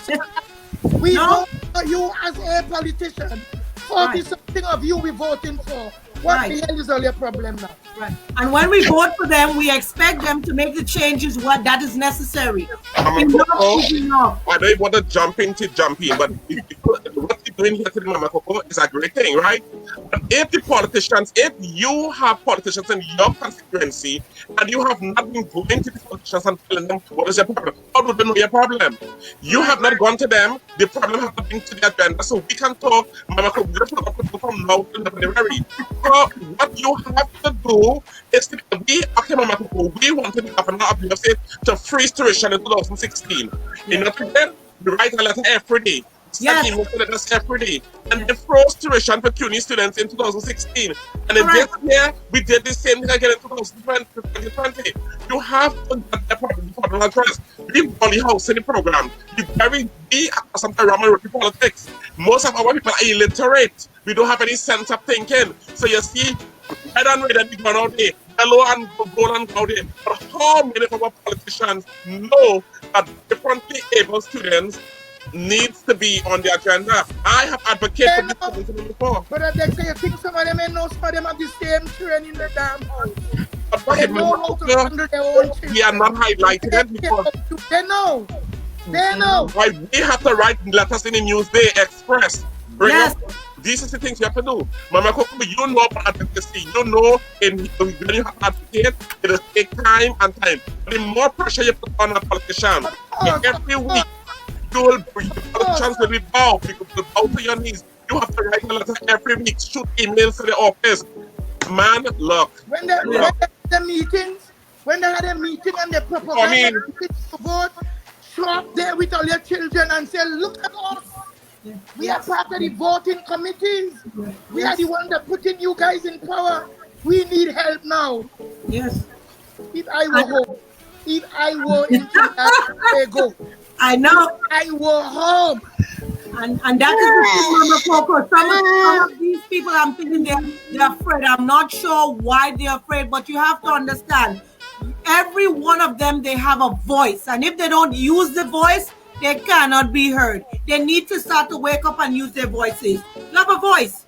We vote for you as a politician. 40 something of you we voting for. What the hell is all your problem now? Right. And when we vote for them, we expect them to make the changes what that is necessary. Enough is enough. I don't want to jump in, but what you're doing here today, Mama Coco, is a great thing, right? But if you have politicians in your constituency and you have not been going to the politicians and telling them what is your problem, how do they know your problem? You have not gone to them, the problem has not been to the agenda, so we can talk, Mama Coco, we don't from now to February. So what you have to do is to we wanted the governor of New York State to freeze tuition in 2016. In order to then we write a letter every day. Yes. Letters every day. And they froze tuition for CUNY students in 2016. And in this year, we did the same thing again in 2020. You have to get the problem addressed. We only house in the program. We are sometimes around politics. Most of our people are illiterate. We don't have any sense of thinking. So you see, red and red and we go out there, yellow and gold and go there. But how many of our politicians know that differently able students needs to be on the agenda? I have advocated for this before. But they say you think some of them ain't know, some of them have the same training in the damn house. But they know how to handle their own children. We are not highlighting it because they know. They know. Why we have to write letters in the Newsday Express. These are the things you have to do. Mama Coco, you know about advocacy. You know when you have to advocate, it will take time and time. But the more pressure you put on a politician, every week, the politicians will be bow. You will bow to your knees. You have to write a letter every week, shoot emails to the office. Man, look. When they had the meetings, when they had a meeting and they propose to vote, show up there with all your children and say, look at us. We are part of the voting committees. We are the ones that putting you guys in power. We need help now. Yes. If I were home, if I were in Tobago, I know. I were home. And that is the thing, Mama Coco. Some of these people, I'm thinking they're afraid. I'm not sure why they're afraid, but you have to understand, every one of them, they have a voice. And if they don't use the voice, they cannot be heard. They need to start to wake up and use their voices. You have a voice.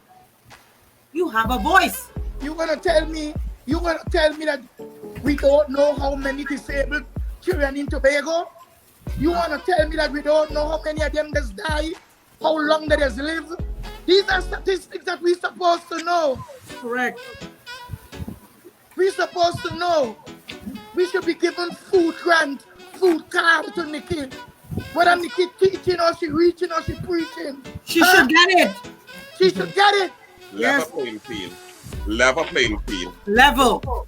You have a voice. You're gonna tell me that we don't know how many disabled children in Tobago? You wanna tell me that we don't know how many of them just die? How long they just live? These are statistics that we're supposed to know. Correct. We're supposed to know. We should be given food grant, food card to Nikki. Whether Nikki teaching or she reaching or she preaching. She should get it. She should get it. Level playing field. Level playing field. Level.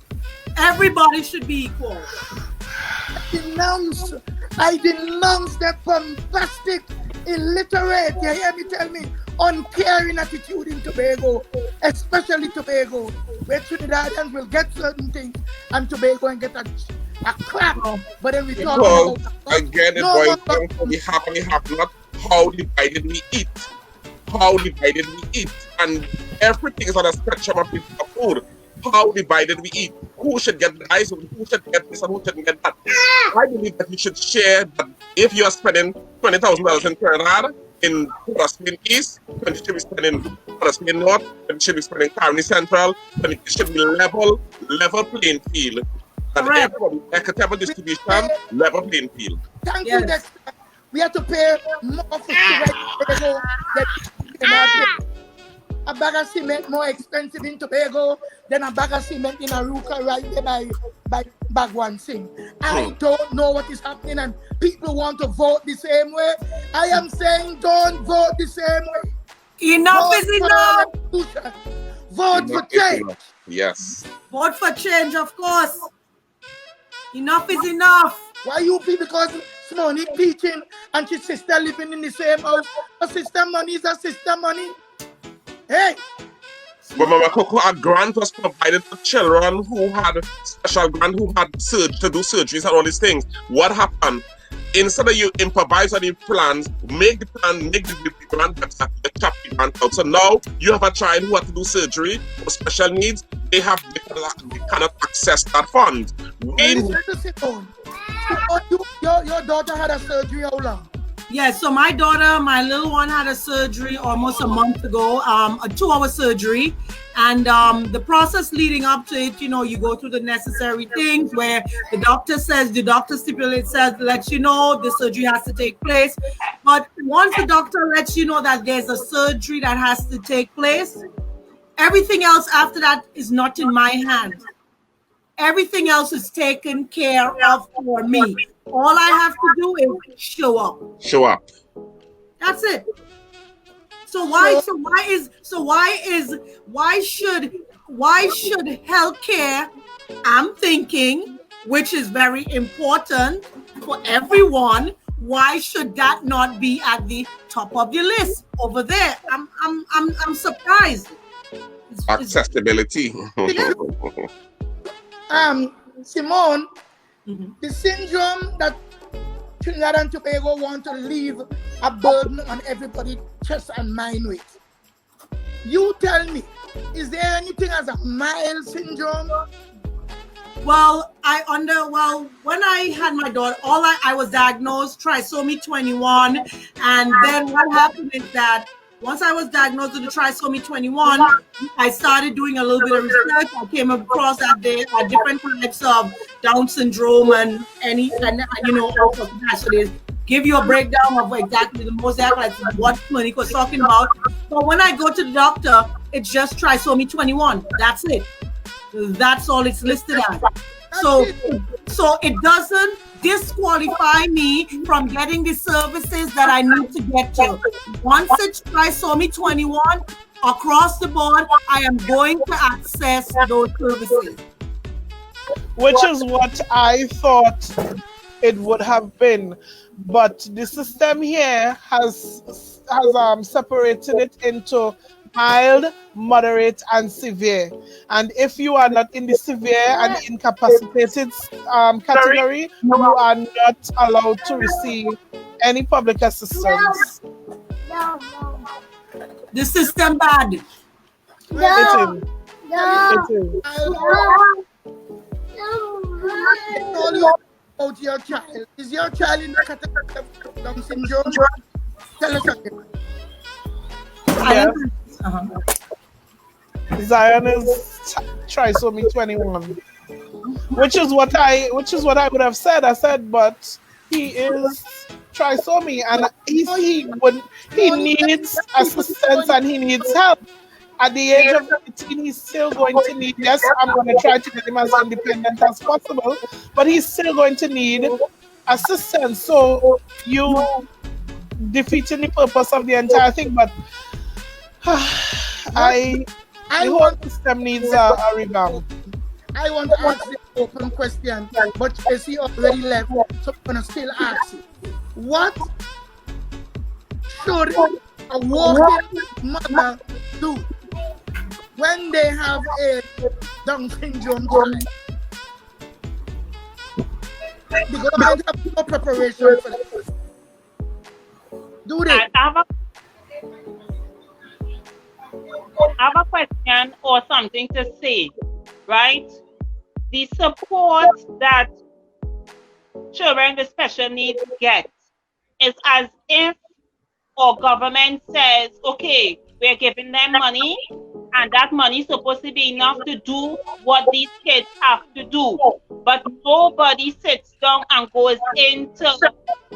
Everybody should be equal. I denounce that bombastic, illiterate, you hear me tell me, uncaring attitude in Tobago, especially Tobago, where Trinidadians will get certain things and Tobago and get a crap. But then we talk about again, it boils down to the half and the half, not how divided we eat. How divided we eat. And everything is on a spectrum of food. How divided we eat. Who should get the ice, who should get this, and who shouldn't get that. I believe that you should share that if you are spending $20,000 in Trinidad, in Spain East, then you should be spending Spain North, then you should be spending Caroni Central, then it should be level playing field. And everybody, equitable distribution, level playing field. Thank you, Dexter. We have to pay more for Tobago than a bag of cement more expensive in Tobago than a bag of cement in Aruca right there by Bagwansing. I don't know what is happening and people want to vote the same way. I am saying don't vote the same way. Enough is enough. Vote for change. Yes. Vote for change, of course. Enough is enough. Why you people? Because Simone teaching and his sister living in the same house. Her sister money is her sister money. Hey. But Mama Coco, a grant was provided for children who had special grant, who had to do surgeries and all these things. What happened? Instead of you improvise on the plans, make the plan, make the grant better, chop the grant out. So now you have a child who had to do surgery for special needs. They cannot access that fund. Your daughter had a surgery how long? Yeah, so my daughter, my little one, had a surgery almost a month ago, a 2-hour surgery. And the process leading up to it, you go through the necessary things where the doctor stipulates, lets you know the surgery has to take place. But once the doctor lets you know that there's a surgery that has to take place, everything else after that is not in my hands. Everything else is taken care of for me. All I have to do is show up. Show up. That's it. Why should healthcare, I'm thinking, which is very important for everyone, why should that not be at the top of the list over there? I'm surprised. Accessibility. Simone, the syndrome that Trinidad and Tobago want to leave a burden on everybody's chest and mind with. You tell me, is there anything as a mild syndrome? Well, when I had my daughter, I was diagnosed trisomy 21, and then what happened is that once I was diagnosed with the trisomy 21, I started doing a little bit of research. I came across that there are different types of Down syndrome and all sorts of that. So they give you a breakdown of exactly the mosaic, like what clinic was talking about. But when I go to the doctor, it's just trisomy 21. That's it. That's all it's listed as. So it doesn't disqualify me from getting the services that I need to get to. Once it's trisomy 21, across the board, I am going to access those services. Which is what I thought it would have been. But the system here has separated it into mild, moderate, and severe. And if you are not in the severe and incapacitated category, you are not allowed to receive any public assistance. The system bad. It is. It is. Tell you about your child. Is your child in the category of Down syndrome? Tell us something. Yes. Zion is trisomy 21, which is what I would have said. I said, but he is trisomy, and he needs assistance and he needs help. At the age of 18, he's still going to need. Yes, I'm going to try to get him as independent as possible, but he's still going to need assistance. So you defeating the purpose of the entire thing, but. I hope the system needs a revamp. I want to ask the open question, but Jesse already left, so I'm going to still ask you. What should a working mother do when they have a Down syndrome child? Because I have no preparation for this. Do they? I have a question or something to say, right? The support that children with special needs get is as if our government says, okay, we're giving them money, and that money is supposed to be enough to do what these kids have to do. But nobody sits down and goes into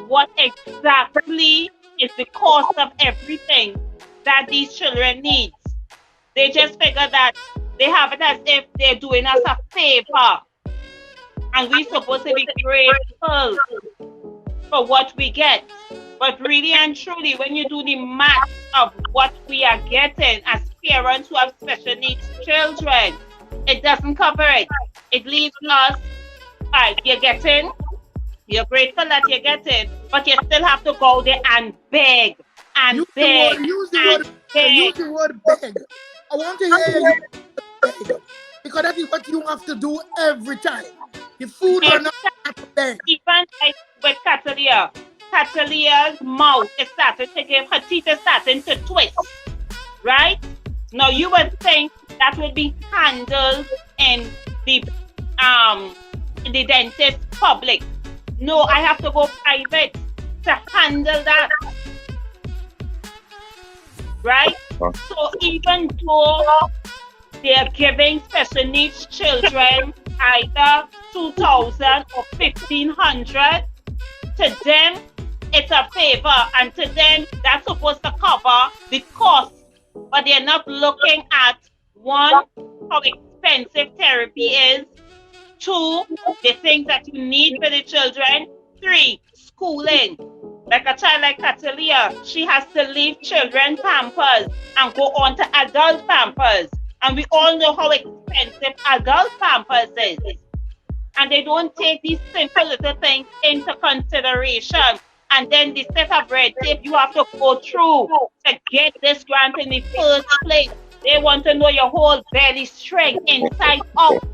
what exactly is the cost of everything that these children need. They just figure that they have it as if they're doing us a favor. And we're supposed to be grateful for what we get. But really and truly, when you do the math of what we are getting as parents who have special needs children, it doesn't cover it. It leaves us, you're grateful that you're getting, but you still have to go there and beg and beg. Use the word beg. I want to hear you beg, because that is what you have to do every time. The food are not beg. Even like with Catalia's mouth is starting to give, her teeth is starting to twist, right? Now you would think that would be handled in the dentist public. No, I have to go private. to handle that. Right? So even though they are giving special needs children either 2,000 or 1,500, to them it's a favor, and to them that's supposed to cover the cost, but they're not looking at one, how expensive therapy is, two, the things that you need for the children, three, schooling. Like a child like Catalia, she has to leave children pampers and go on to adult pampers. And we all know how expensive adult pampers is. And they don't take these simple little things into consideration. And then the set of red tape you have to go through to get this grant in the first place. They want to know your whole belly strength inside out.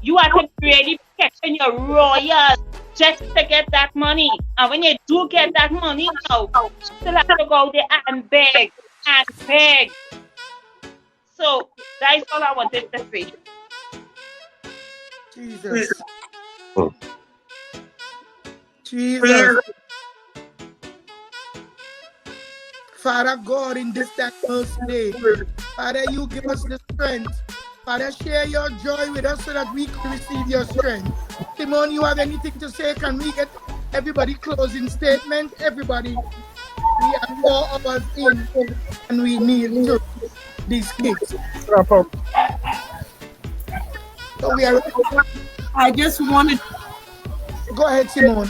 You have to really be catching your royals just to get that money. And when you do get that money now, you still have to go there and beg and beg. So that's all I wanted to say. Jesus. Jesus. Father God, in this that first day, Father, you give us the strength. Father, share your joy with us so that we can receive your strength. Timon, you have anything to say? Can we get everybody closing statement? Everybody, we are 4 hours in and we need to these kids. Wrap up. So we are. I just wanted. Go ahead, Simone.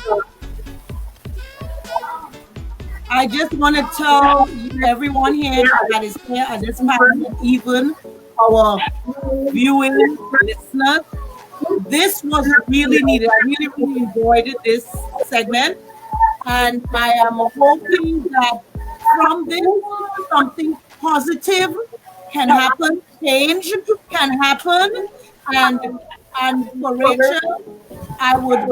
I just want to tell everyone here that is here at this time, even our viewing listeners, this was really needed. I really, really enjoyed this segment. And I am hoping that from this, something positive can happen, change can happen. And for Rachel, I would,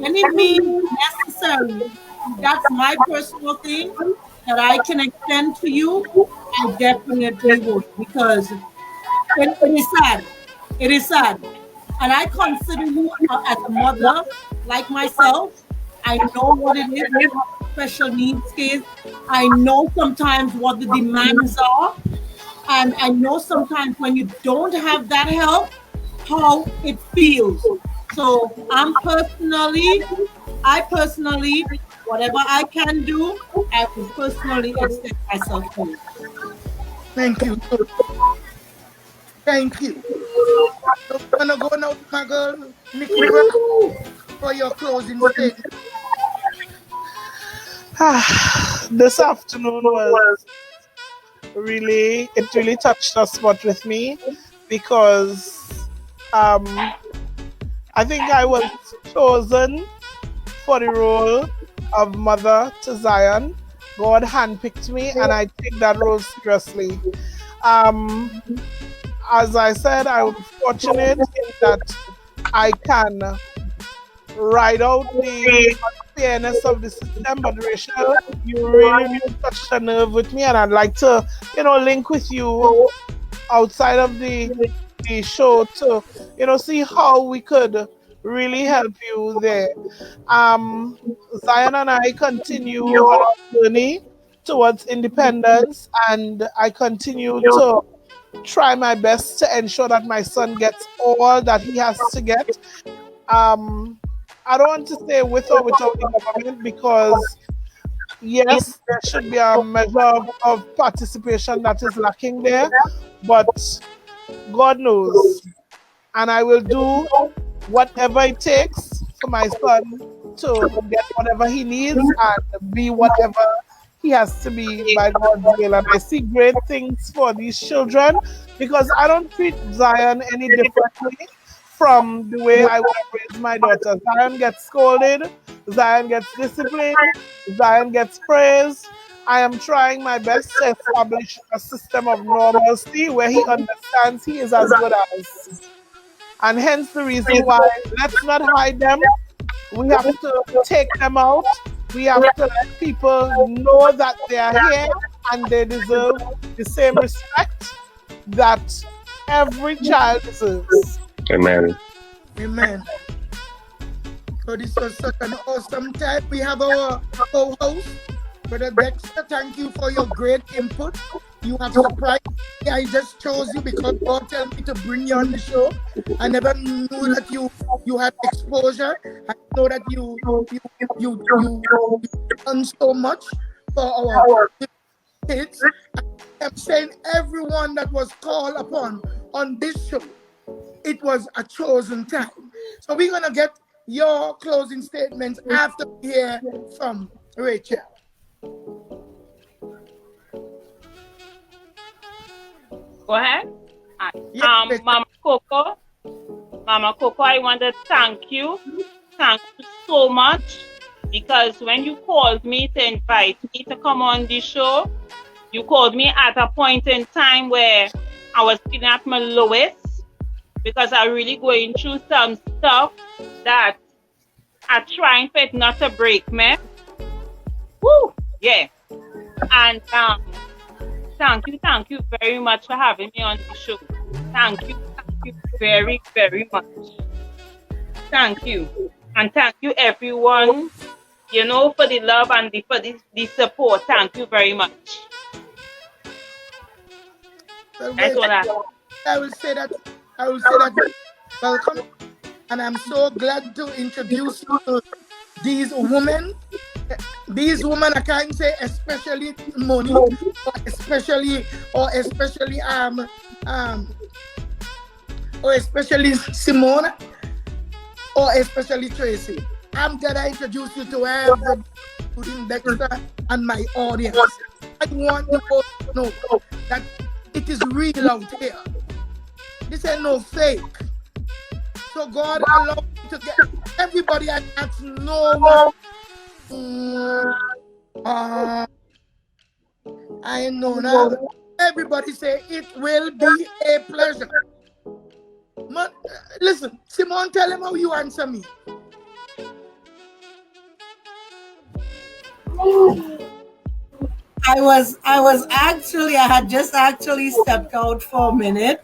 any means necessary, that's my personal thing that I can extend to you, I definitely would, because it is sad. It is sad. And I consider you as a mother like myself. I know what it is to have special needs kids. I know sometimes what the demands are. And I know sometimes when you don't have that help, how it feels. So I personally, whatever I can do, I will personally extend myself to you. Thank you. Thank you. So I'm gonna go now, my girl, Nikki, for your closing statement. This afternoon was really touched a spot with me because I think I was chosen for the role of mother to Zion. God handpicked me and I take that role seriously. As I said, I was fortunate in that I can ride out the unfairness of the system, but Rachel, you really touched a nerve with me, and I'd like to, link with you outside of the show to, see how we could really help you there. Zion and I continue on our journey towards independence, and I continue to try my best to ensure that my son gets all that he has to get. I don't want to say with or without the government, because yes, there should be a measure of participation that is lacking there, but God knows, and I will do whatever it takes for my son to get whatever he needs and be whatever he has to be by God's will. And I see great things for these children, because I don't treat Zion any differently from the way I would have raised my daughter. Zion gets scolded, Zion gets disciplined, Zion gets praised. I am trying my best to establish a system of normalcy where he understands he is as good as. And hence the reason why, let's not hide them. We have to take them out. We have to let people know that they are here and they deserve the same respect that every child deserves. Amen. Amen. So this was such an awesome time. We have our co-host, Brother Dexter. Thank you for your great input. You have surprised me. I just chose you because God told me to bring you on the show. I never knew that you had exposure. I know that you done so much for our kids. I'm saying everyone that was called upon on this show, it was a chosen time. So we're gonna get your closing statements after we hear from Rachel. Go ahead. Yes, Mama Coco, I want to thank you. Thank you so much, because when you called me to invite me to come on the show, you called me at a point in time where I was feeling at my lowest, because I'm really going through some stuff that I'm trying for it not to break me. Woo! Yeah. And thank you very much for having me on the show. Thank you very, very much. Thank you. And thank you everyone, for the love and for the support. Thank you very much. well, That's all I will say that. Welcome, and I'm so glad to introduce you to these women. These women, I can't say especially Moni, or especially Simone, or especially Tracy. I'm gonna introduce you to everybody, including Dexter and my audience. I want you all to know that it is real out here. This ain't no fake. So God allowed me to get everybody and ask no one. I know now. Everybody say it will be a pleasure. Man, listen, Simone, tell him how you answer me. I had just actually stepped out for a minute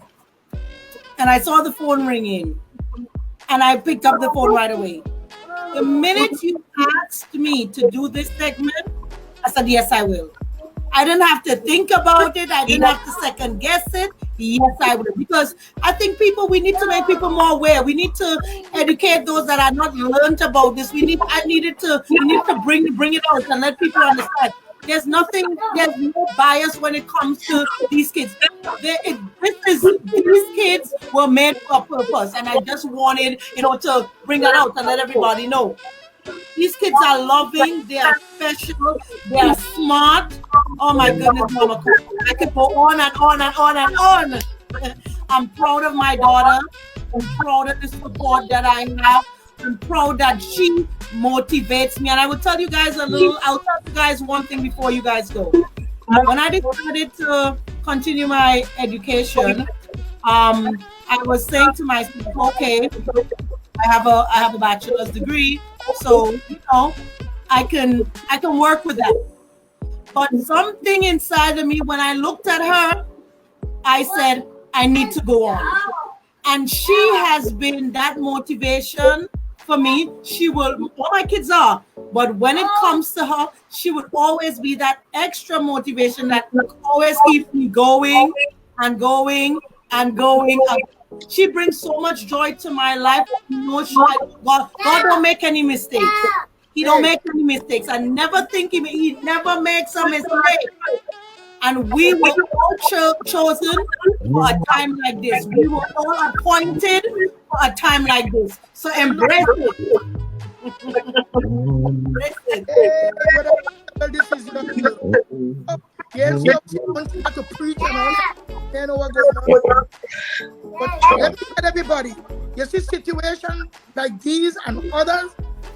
and I saw the phone ringing and I picked up the phone right away. The minute you asked me to do this segment, I said, yes, I will. I didn't have to think about it. I didn't have to second guess it. Yes, I will. Because I think we need to make people more aware. We need to educate those that are not learned about this. We need to bring it out and let people understand. There's no bias when it comes to these kids. These kids were made for a purpose, and I just wanted, to bring that out and let everybody know. These kids are loving, they are special, they are smart. Oh my goodness, Mama Coco. I could go on and on and on and on. I'm proud of my daughter. I'm proud of the support that I have. I'm proud that she motivates me. And I will tell you guys one thing before you guys go. When I decided to continue my education, I was saying to myself, okay, I have a bachelor's degree, so I can work with that. But something inside of me, when I looked at her, I said, I need to go on. And she has been that motivation for me. All my kids are, but when it comes to her, she would always be that extra motivation that always keeps me going and going and going. She brings so much joy to my life. God don't make any mistakes. He don't make any mistakes. I never think he never makes a mistake. And we were all chosen for a time like this. We were all appointed for a time like this. So embrace it. Embrace it. This is not good. Yes, you want to preach and all. You know what's going on. But let me tell everybody, you see situation like these and others,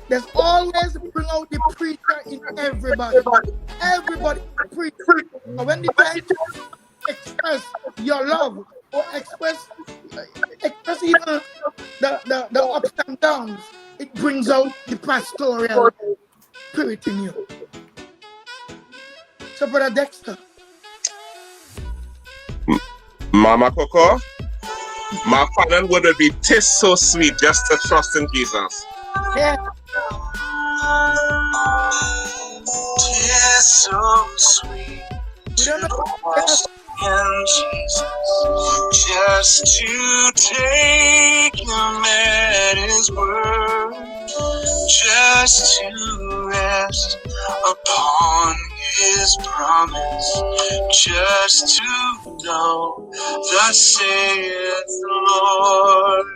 there's always bring out the preacher in everybody. Everybody preach. And when the time to express your love or express even the ups and downs, it brings out the pastoral spirit in you. So, Brother Dexter. Mama Coco, my final word would be, "'Tis so sweet just to trust in Jesus." Yeah. 'Tis so sweet to trust in Jesus, just to take Him at His word, just to rest upon His promise, just to know thus saith the Lord.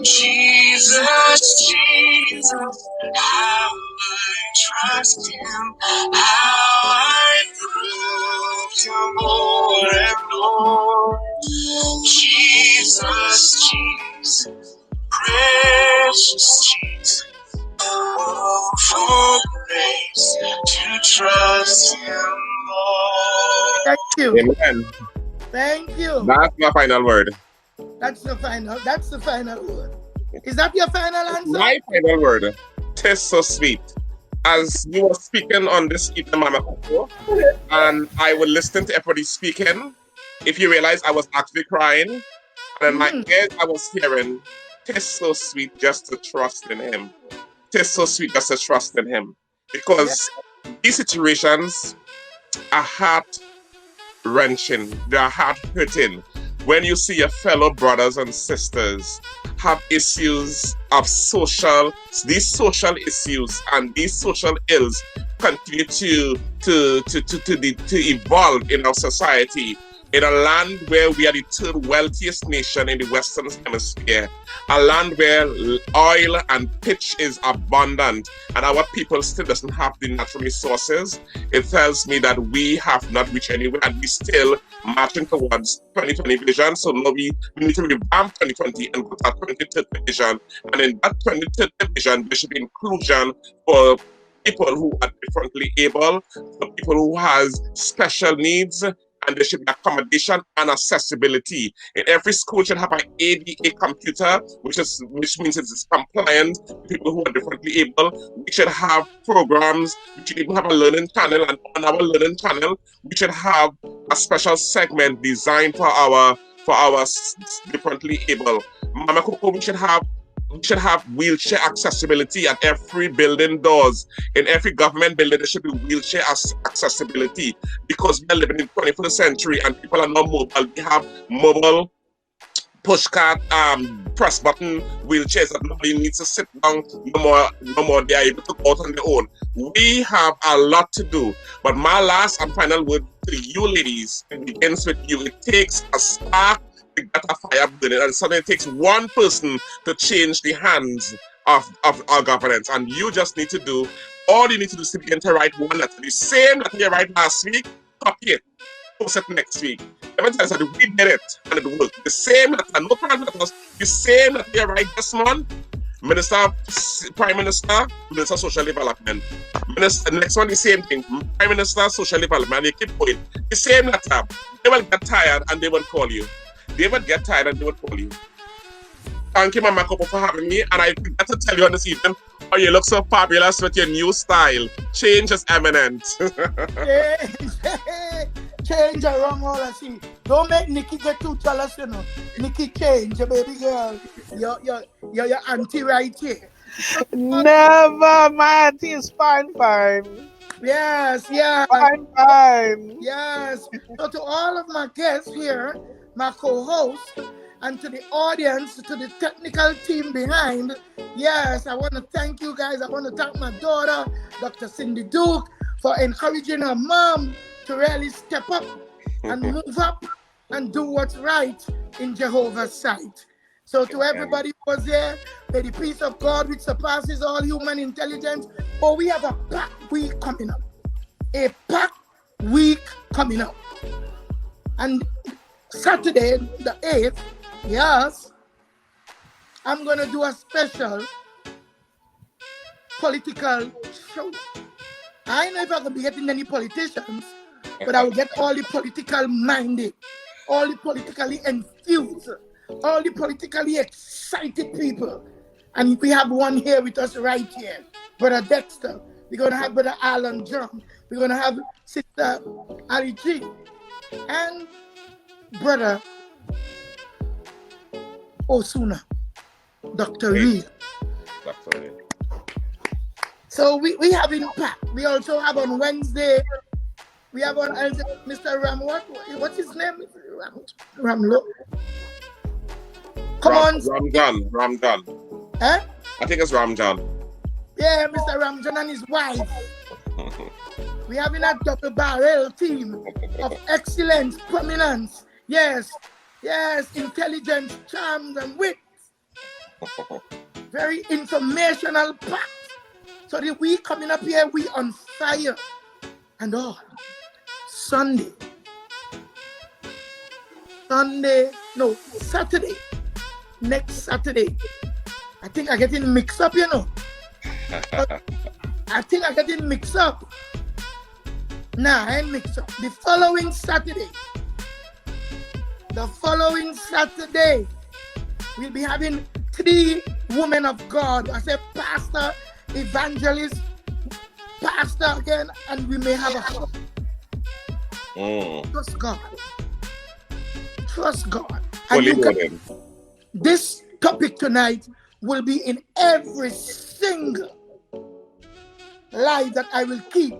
Jesus, Jesus, how I trust Him, how I prove Him more and more. Jesus, Jesus, precious Jesus, oh, for grace to trust Him more. Thank you. Amen. Thank you. That's my final word. That's the final. That's the final word. Is that your final answer? My final word. Tis so sweet. As you were speaking on this evening, Mama Coco, and I was listening to everybody speaking, if you realize I was actually crying, and in my ears I was hearing, tis so sweet just to trust in Him. Tis so sweet just to trust in Him. Because these situations are heart-wrenching. They are heart-hurting. When you see your fellow brothers and sisters have issues of these social issues and these social ills continue to evolve in our society, in a land where we are the third wealthiest nation in the Western Hemisphere, a land where oil and pitch is abundant, and our people still doesn't have the natural resources, it tells me that we have not reached anywhere, and we still marching towards 2020 vision. So now we need to revamp 2020 and go to our 2030 vision. And in that 2030 vision, there should be inclusion for people who are differently able, for people who has special needs, and there should be accommodation and accessibility. In every school should have an ADA computer, which means it's compliant to people who are differently able. We should have programs. We should even have a learning channel, and on our learning channel, we should have a special segment designed for our differently able. Mama Coco, we should have wheelchair accessibility at every building doors. In every government building, there should be wheelchair accessibility, because we are living in the 21st century and people are now mobile. We have mobile pushcart, press button wheelchairs that nobody needs to sit down no more. They are able to go out on their own. We have a lot to do. But my last and final word to you ladies, it begins with you. It takes a spark to get a fire burning, and suddenly it takes one person to change the hands of our governance. And you just need to do, all you need to do is to begin to write one letter. The same letter you write last week, copy it, post it next week. Let me tell you something, we did it and it worked. The same letter, no problem letters, the same letter you write this month, Prime Minister, Minister Social Development. Minister, next one, the same thing, Prime Minister, Social Development, and you keep going. The same letter, they will get tired and they will call you. They would get tired and they would call you. Thank you, Mama Coco, for having me. And I forgot to tell you on this evening, oh, you look so fabulous with your new style. Change is imminent. Change around all I see. Don't make Nikki get too jealous, you know. Nikki, change, baby girl. You're your auntie right here. Never, my auntie is fine. Yes. Fine. Yes. So to all of my guests here, my co-host, and to the audience, to the technical team behind, yes, I want to thank you guys. I want to thank my daughter, Dr. Cindy Duke, for encouraging her mom to really step up and move up and do what's right in Jehovah's sight. So to everybody who was there, may the peace of God, which surpasses all human intelligence. Oh, we have a packed week coming up. A packed week coming up. And Saturday, the 8th, yes, I'm going to do a special political show. I don't know if I'm going to be getting any politicians, but I will get all the political minded, all the politically enthused, all the politically excited people. And we have one here with us right here, Brother Dexter. We're going to have Brother Alan John. We're going to have Sister Ali G. And Brother Osuna, Dr. Reed. So we have impact. We also have on Wednesday. We have on Mr. Ram. What's his name? Ramlo. Come on. Ramjan. Huh? I think it's Ramjan. Yeah, Mr. Ramjan and his wife. We having a double barrel team of excellence, prominence. Yes, intelligence, charms, and wit. Very informational packed. So the week coming up here, we on fire. And Saturday. Next Saturday. I think I'm getting mixed up, you know. I think I'm getting mixed up. Nah, I ain't mixed up. The following Saturday, we'll be having 3 women of God. I said pastor, evangelist, pastor again, and we may have a Trust God. And this topic tonight will be in every single live that I will keep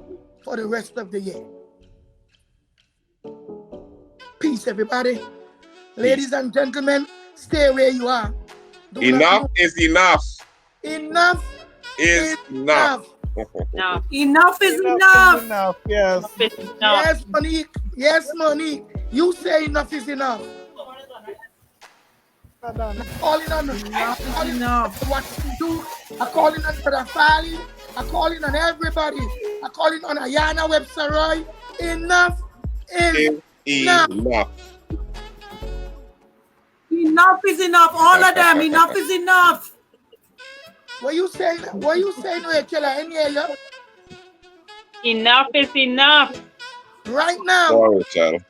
for the rest of the year. Peace, everybody. Ladies and gentlemen, stay where you are. Enough is enough. Enough is enough. No. Enough is enough. Yes. Yes, Monique. Yes, Monique. You say enough is enough. I'm calling on what you do. I'm calling on Brother Fali. I'm calling on everybody. I'm calling on Ayana Webster-Roy. Enough is enough. Enough is enough. All of them. Enough is enough. What you saying, Rachel? I ain't hear you. Enough is enough. Right now. Oh, Rachel.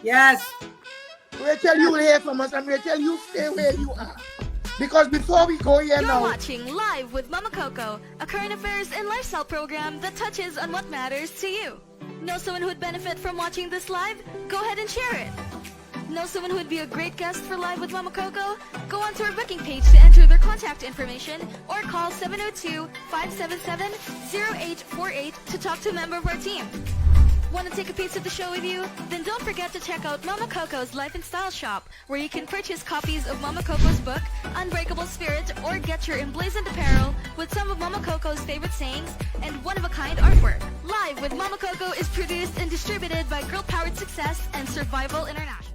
Yes. Rachel, you will hear from us, and Rachel, you stay where you are. Because before we go here now... You're watching Live with Mama Coco, a current affairs and lifestyle program that touches on what matters to you. Know someone who would benefit from watching this live? Go ahead and share it. Know someone who would be a great guest for Live with Mama Coco? Go onto our booking page to enter their contact information or call 702-577-0848 to talk to a member of our team. Want to take a piece of the show with you? Then don't forget to check out Mama Coco's Life and Style Shop, where you can purchase copies of Mama Coco's book, Unbreakable Spirit, or get your emblazoned apparel with some of Mama Coco's favorite sayings and one-of-a-kind artwork. Live with Mama Coco is produced and distributed by Girl Powered Success and Survival International.